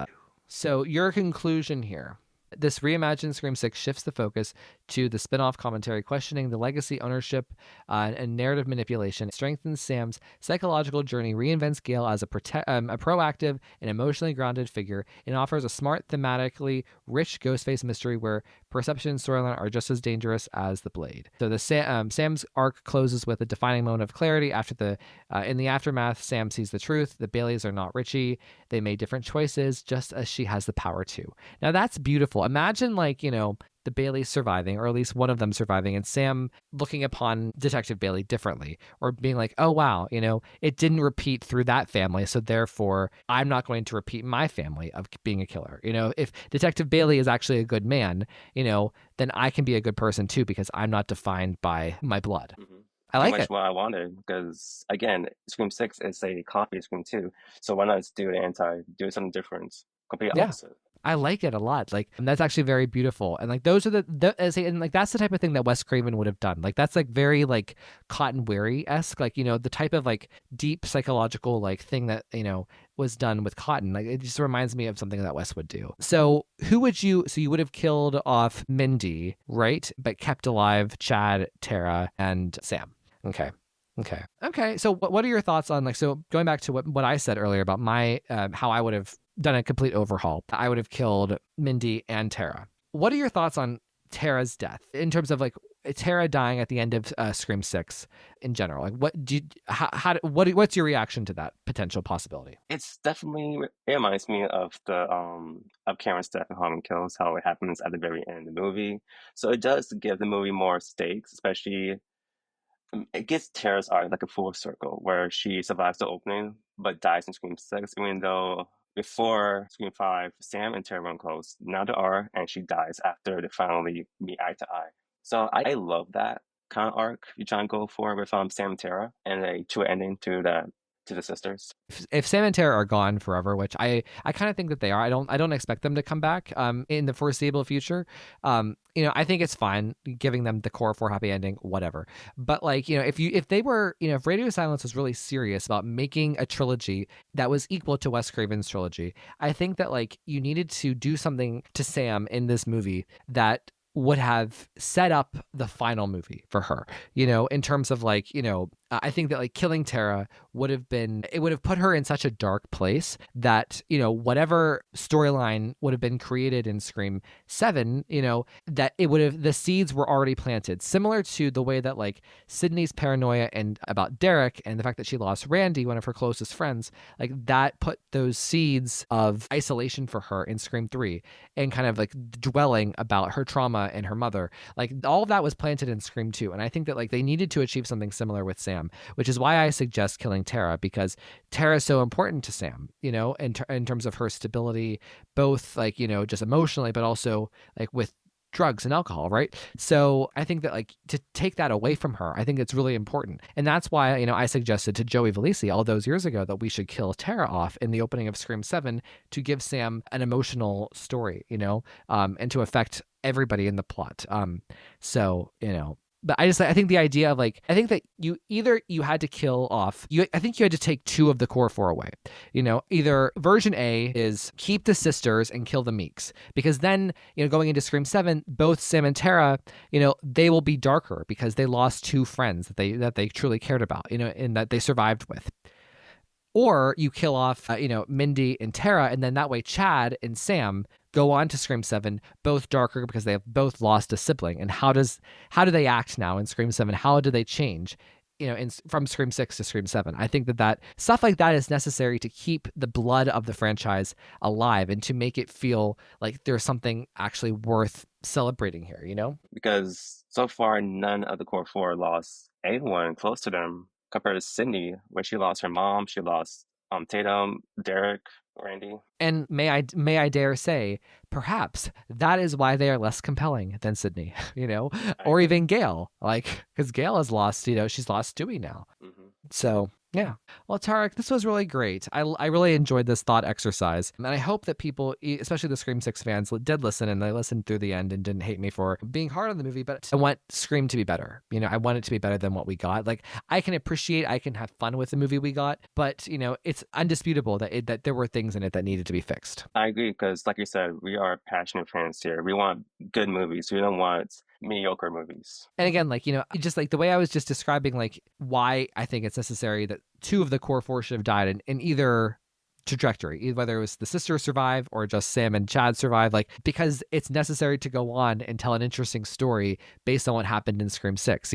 So your conclusion here. This reimagined Scream 6 shifts the focus to the spin-off commentary, questioning the legacy, ownership, and narrative manipulation. It strengthens Sam's psychological journey, reinvents Gale as a proactive and emotionally grounded figure, and offers a smart, thematically rich Ghostface mystery where perception and storyline are just as dangerous as the blade. So the Sam's arc closes with a defining moment of clarity. After in the aftermath, Sam sees the truth. The Baileys are not Richie. They made different choices, just as she has the power to. Now that's beautiful. Imagine like, the Baileys surviving, or at least one of them surviving, and Sam looking upon Detective Bailey differently, or being like, oh, wow, it didn't repeat through that family, so therefore I'm not going to repeat my family of being a killer. If Detective Bailey is actually a good man, then I can be a good person too, because I'm not defined by my blood. Mm-hmm. I like Pretty much it. what I wanted because, again, Scream 6 is a copy of Scream 2. So why not do something different, complete Yeah. opposite? I like it a lot. Like, and that's actually very beautiful. And like, those are and like, that's the type of thing that Wes Craven would have done. Like, that's like very like Cotton Weary-esque, like, the type of like deep psychological like thing that, was done with Cotton. Like, it just reminds me of something that Wes would do. So you would have killed off Mindy, right? But kept alive Chad, Tara, and Sam. Okay. So what are your thoughts on like, so going back to what I said earlier about my, how I would have done a complete overhaul. I would have killed Mindy and Tara. What are your thoughts on Tara's death in terms of like Tara dying at the end of Scream 6 in general? Like, what's your reaction to that potential possibility? It's definitely, it reminds me of the of Karen's death in Halloween Kills, how it happens at the very end of the movie. So it does give the movie more stakes, especially It gets Tara's arc like a full circle where she survives the opening but dies in Scream 6, even though before Scream 5, Sam and Tara run close. Now they are, and she dies after they finally meet eye to eye. So I love that kind of arc you try and go for with Sam and Tara, and a true ending to the sisters. If Sam and Tara are gone forever, which I kind of think that they are, I don't expect them to come back in the foreseeable future. I think it's fine giving them the core four happy ending, whatever. But like, if they were, if Radio Silence was really serious about making a trilogy that was equal to Wes Craven's trilogy, I think that like you needed to do something to Sam in this movie that would have set up the final movie for her, in terms of like, I think that like killing Tara would have put her in such a dark place that, whatever storyline would have been created in Scream 7, that the seeds were already planted, similar to the way that like Sydney's paranoia and about Derek and the fact that she lost Randy, one of her closest friends, like that put those seeds of isolation for her in Scream 3 and kind of like dwelling about her trauma and her mother. Like all of that was planted in Scream 2. And I think that like they needed to achieve something similar with Sam, which is why I suggest killing Tara, because Tara is so important to Sam, in terms of her stability, both like, just emotionally, but also like with drugs and alcohol, right? So I think that like to take that away from her, I think it's really important. And that's why, I suggested to Joey Valisi all those years ago that we should kill Tara off in the opening of Scream 7 to give Sam an emotional story, and to affect everybody in the plot. But I think the idea of like, I think that you had to kill off, I think you had to take two of the core four away. Either version A is keep the sisters and kill the Meeks, because then, going into Scream 7, both Sam and Tara, they will be darker because they lost two friends that they truly cared about, and that they survived with. Or you kill off, Mindy and Tara, and then that way Chad and Sam go on to Scream 7, both darker because they have both lost a sibling. And how do they act now in Scream 7? How do they change, from Scream 6 to Scream 7? I think that stuff like that is necessary to keep the blood of the franchise alive and to make it feel like there's something actually worth celebrating here, Because so far, none of the core four lost anyone close to them compared to Sydney, where she lost her mom, she lost Tatum, Derek, Randy. And may I dare say, perhaps that is why they are less compelling than Sydney, or even Gale, like, because Gale has lost, she's lost Stewie now. Mm-hmm. So yeah. Well, Tarick, this was really great. I really enjoyed this thought exercise. And I hope that people, especially the Scream 6 fans, did listen, and they listened through the end and didn't hate me for being hard on the movie. But I want Scream to be better. I want it to be better than what we got. Like, I can have fun with the movie we got, but, it's undisputable that there were things in it that needed to be fixed. I agree, because like you said, we are passionate fans here. We want good movies. We don't want mediocre movies. And again, like, just like the way I was just describing, like, why I think it's necessary that two of the core four should have died in either trajectory, whether it was the sisters survive or just Sam and Chad survive, like, because it's necessary to go on and tell an interesting story based on what happened in Scream 6,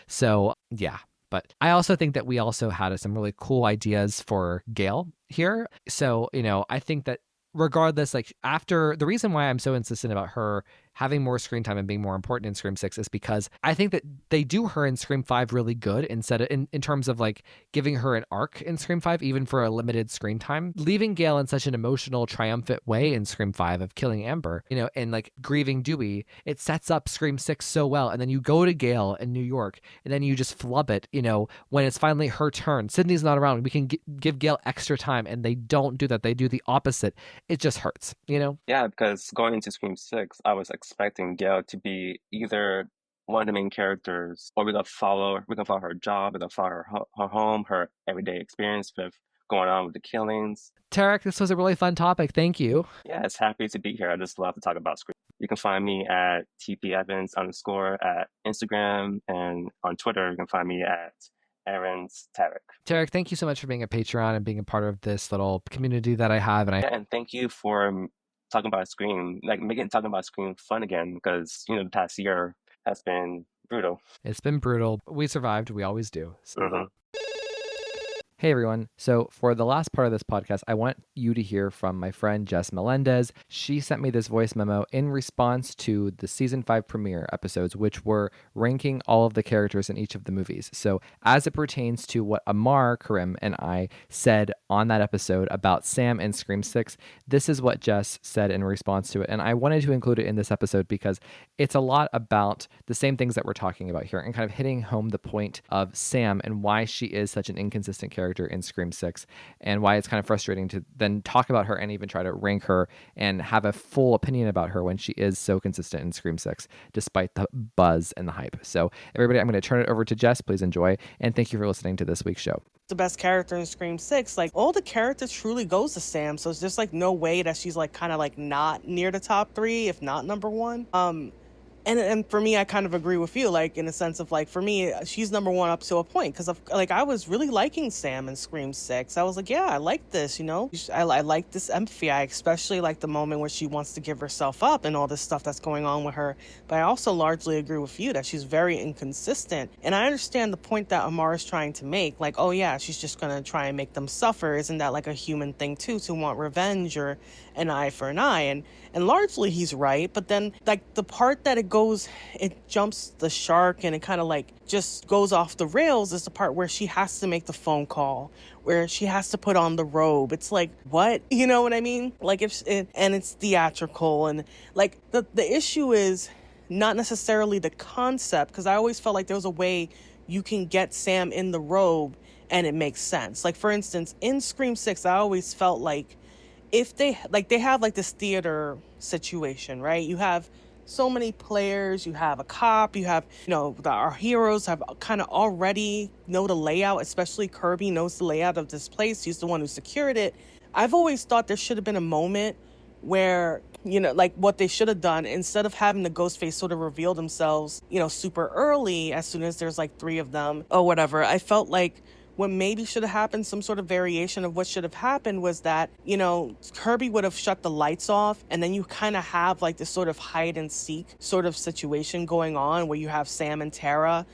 So, yeah. But I also think that we also had some really cool ideas for Gale here. So, I think that regardless, like, after the reason why I'm so insistent about her having more screen time and being more important in Scream 6 is because I think that they do her in Scream 5 really good instead of in terms of like giving her an arc in Scream 5, even for a limited screen time. Leaving Gale in such an emotional, triumphant way in Scream 5 of killing Amber, and like grieving Dewey, it sets up Scream 6 so well. And then you go to Gale in New York and then you just flub it, when it's finally her turn. Sydney's not around. We can give Gale extra time, and they don't do that. They do the opposite. It just hurts, Yeah, because going into Scream 6, I was expecting Gale to be either one of the main characters, or we can follow her job, we can follow her home, her everyday experience with going on with the killings. Tarick, this was a really fun topic. Thank you. Yeah, it's happy to be here. I just love to talk about Scream. You can find me at TP_Evans at Instagram, and on Twitter you can find me at Aaron's Tarick. Tarick, thank you so much for being a Patreon and being a part of this little community that I have. And thank you for talking about Scream, like talking about Scream fun again, because the past year has been brutal. It's been brutal. We survived. We always do. So. Mm-hmm. Hey everyone. So, for the last part of this podcast, I want you to hear from my friend Jess Melendez. She sent me this voice memo in response to the season 5 premiere episodes, which were ranking all of the characters in each of the movies. So, as it pertains to what Amar, Karim, and I said on that episode about Sam in Scream 6, this is what Jess said in response to it. And I wanted to include it in this episode because it's a lot about the same things that we're talking about here and kind of hitting home the point of Sam and why she is such an inconsistent character in Scream 6 and why it's kind of frustrating to then talk about her and even try to rank her and have a full opinion about her when she is so consistent in Scream 6 despite the buzz and the hype. So everybody, I'm going to turn it over to Jess. Please enjoy, and thank you for listening to this week's show. The best character in Scream 6, like all the characters truly goes to Sam, so it's just like no way that she's like kind of like not near the top 3, if not number 1. And for me, I kind of agree with you, like, in a sense of, like, for me, she's number 1 up to a point. Because, like, I was really liking Sam in Scream 6. I was like, yeah, I like this, you know? I like this empathy. I especially like the moment where she wants to give herself up and all this stuff that's going on with her. But I also largely agree with you that she's very inconsistent. And I understand the point that Amar is trying to make. Like, oh, yeah, she's just going to try and make them suffer. Isn't that, like, a human thing, too, to want revenge or an eye for an eye? And largely he's right. But then, like, the part that it jumps the shark and it kind of like just goes off the rails is the part where she has to make the phone call, where she has to put on the robe. It's like, what? You know what I mean? Like, and it's theatrical, and like the issue is not necessarily the concept, because I always felt like there was a way you can get Sam in the robe and it makes sense. Like, for instance, in Scream 6, I always felt like if they have like this theater situation, right? You have so many players, you have a cop, you have, our heroes have kind of already know the layout, especially Kirby knows the layout of this place. He's the one who secured it. I've always thought there should have been a moment where, like what they should have done, instead of having the Ghostface sort of reveal themselves, super early, as soon as there's like 3 of them or whatever, I felt like what maybe should have happened, some sort of variation of what should have happened, was that, Kirby would have shut the lights off, and then you kind of have like this sort of hide and seek sort of situation going on where you have Sam and Tara,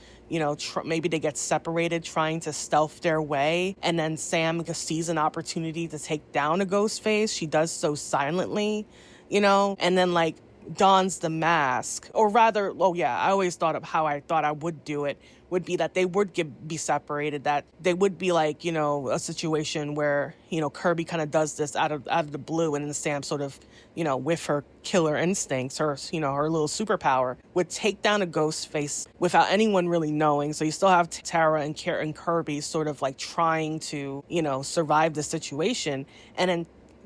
maybe they get separated trying to stealth their way, and then Sam sees an opportunity to take down a Ghostface. She does so silently, and then like dons the mask, or rather, I always thought of how I thought I would do it would be that they would be separated, that they would be like, a situation where, Kirby kind of does this out of the blue, and then Sam sort of, with her killer instincts, her, her little superpower, would take down a Ghostface without anyone really knowing. So you still have Tara and Kirby sort of like trying to, survive the situation, and then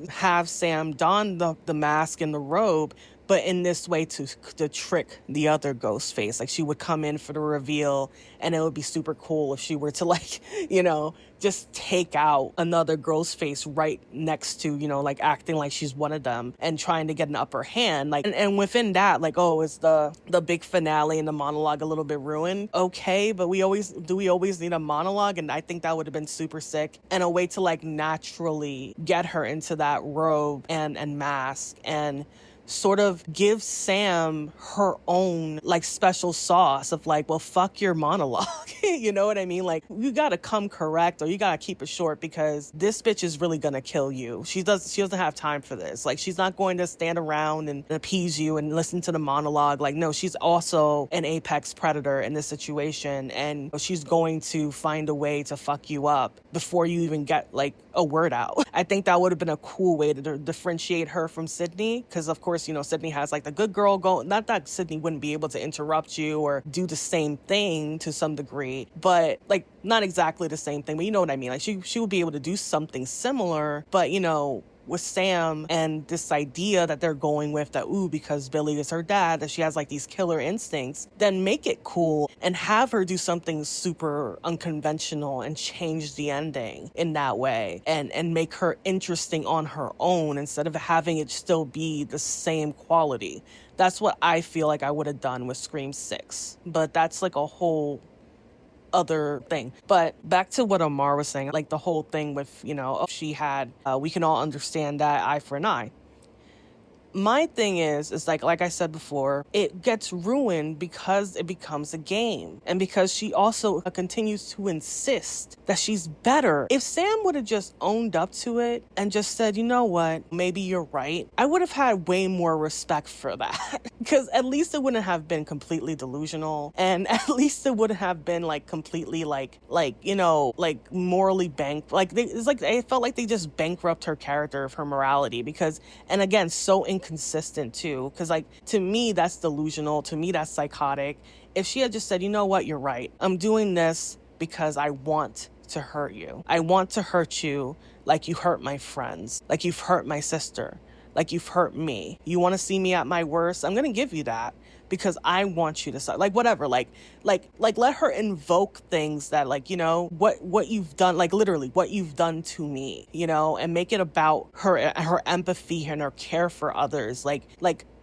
have Sam don the mask and the robe, but in this way to trick the other Ghostface. Like, she would come in for the reveal, and it would be super cool if she were to like, just take out another Ghostface right next to, like acting like she's one of them and trying to get an upper hand. Like, and within that, like, is the big finale and the monologue a little bit ruined? Okay, but we always need a monologue, and I think that would have been super sick, and a way to like naturally get her into that robe and mask, and sort of give Sam her own like special sauce of like, well, fuck your monologue. You know what I mean? Like, you gotta come correct, or you gotta keep it short, because this bitch is really gonna kill you. She doesn't have time for this. Like, she's not going to stand around and appease you and listen to the monologue. Like, no, she's also an apex predator in this situation, and she's going to find a way to fuck you up before you even get like a word out. I think that would have been a cool way to differentiate her from Sydney, because of course, Sydney has like the good girl going. Not that Sydney wouldn't be able to interrupt you or do the same thing to some degree, but like not exactly the same thing, but you know what I mean? Like, she would be able to do something similar, but with Sam and this idea that they're going with that, because Billy is her dad, that she has like these killer instincts, then make it cool and have her do something super unconventional and change the ending in that way, and make her interesting on her own instead of having it still be the same quality. That's what I feel like I would have done with Scream 6, but that's like a whole other thing. But back to what Omar was saying, like the whole thing with, she had, we can all understand that eye for an eye. My thing is like I said before, it gets ruined because it becomes a game. And because she also continues to insist that she's better. If Sam would have just owned up to it and just said, you know what, maybe you're right, I would have had way more respect for that. Because at least it wouldn't have been completely delusional. And at least it wouldn't have been like completely like morally it's like I felt like they just bankrupt her character of her morality because, and again, so inconsistent too, because like to me that's delusional, to me that's psychotic. If she had just said, you know what, you're right, I'm doing this because I want to hurt you, I want to hurt you like you hurt my friends, like you've hurt my sister, like you've hurt me, you want to see me at my worst, I'm gonna give you that because I want you to like whatever, like let her invoke things that like, you know, what you've done, like literally what you've done to me, you know, and make it about her empathy and her care for others, like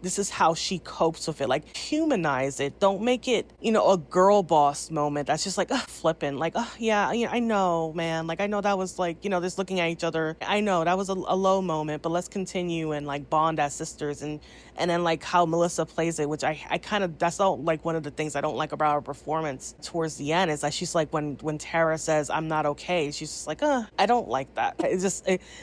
this is how she copes with it. Like, humanize it. Don't make it, you know, a girl boss moment that's just like, flippant. Like, yeah, I know, man. Like, I know that was like, you know, just looking at each other. I know that was a low moment, but let's continue and like bond as sisters. And then like how Melissa plays it, which I kind of, that's all like one of the things I don't like about her performance towards the end is that she's like, when Tara says, I'm not okay, she's just like, I don't like that. Is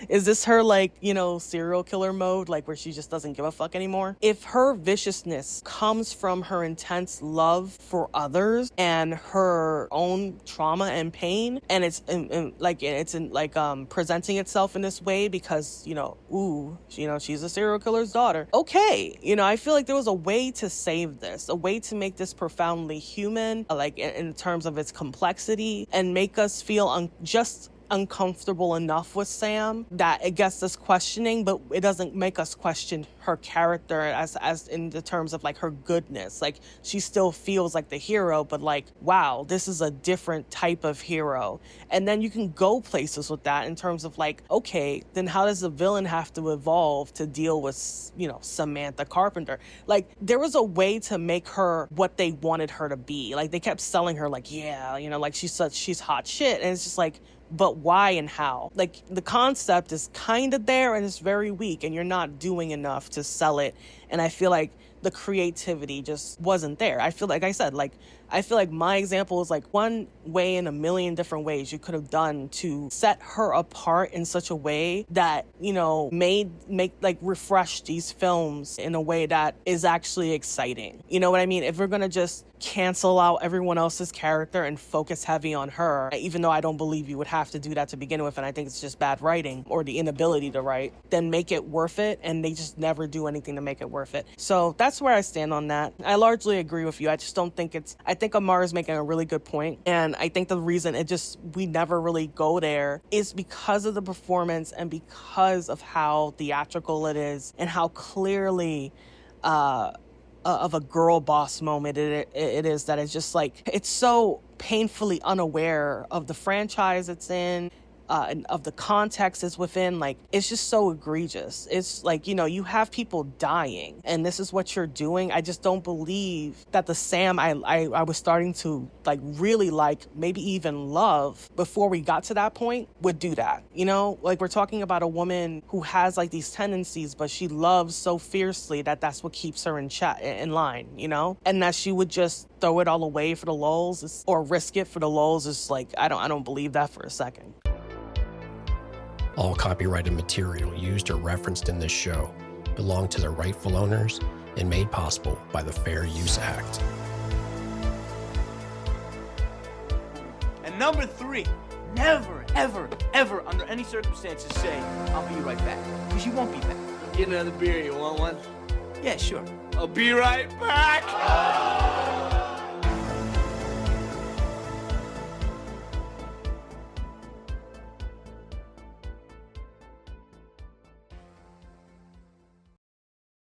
this her like, you know, serial killer mode, like where she just doesn't give a fuck anymore? If her viciousness comes from her intense love for others and her own trauma and pain, and it's presenting itself in this way because, you know, she's a serial killer's daughter. Okay, you know, I feel like there was a way to save this, a way to make this profoundly human, like in terms of its complexity, and make us feel just uncomfortable enough with Sam that it gets us questioning, but it doesn't make us question her character as in the terms of like her goodness. Like she still feels like the hero, but like, wow, this is a different type of hero. And then you can go places with that in terms of like, okay, then how does the villain have to evolve to deal with, you know, Samantha Carpenter? Like there was a way to make her what they wanted her to be. Like they kept selling her like, yeah, you know, like she's hot shit. And it's just like, but why and how? Like the concept is kind of there and it's very weak and you're not doing enough to sell it. And I feel like the creativity just wasn't there. I feel like I said, like, I feel like my example is like one way in a million different ways you could have done to set her apart in such a way that, you know, refresh these films in a way that is actually exciting. You know what I mean? If we're going to just cancel out everyone else's character and focus heavy on her, even though I don't believe you would have to do that to begin with, and I think it's just bad writing or the inability to write, then make it worth it, and they just never do anything to make it worth it. So that's where I stand on that. I largely agree with you. I just don't think I think Amar is making a really good point, and I think the reason we never really go there is because of the performance and because of how theatrical it is and how clearly of a girl boss moment it is, that it's just like, it's so painfully unaware of the franchise it's in, and of the context it's within. Like, it's just so egregious. It's like, you know, you have people dying and this is what you're doing. I just don't believe that the Sam I was starting to like really like, maybe even love before we got to that point, would do that. You know, like we're talking about a woman who has like these tendencies, but she loves so fiercely that that's what keeps her in line, you know, and that she would just throw it all away for the lulz or risk it for the lulz is like, I don't believe that for a second. All copyrighted material used or referenced in this show belong to their rightful owners and made possible by the Fair Use Act. And number 3, never, ever, ever, under any circumstances say, I'll be right back. Because you won't be back. Get another beer, you want one? Yeah, sure. I'll be right back!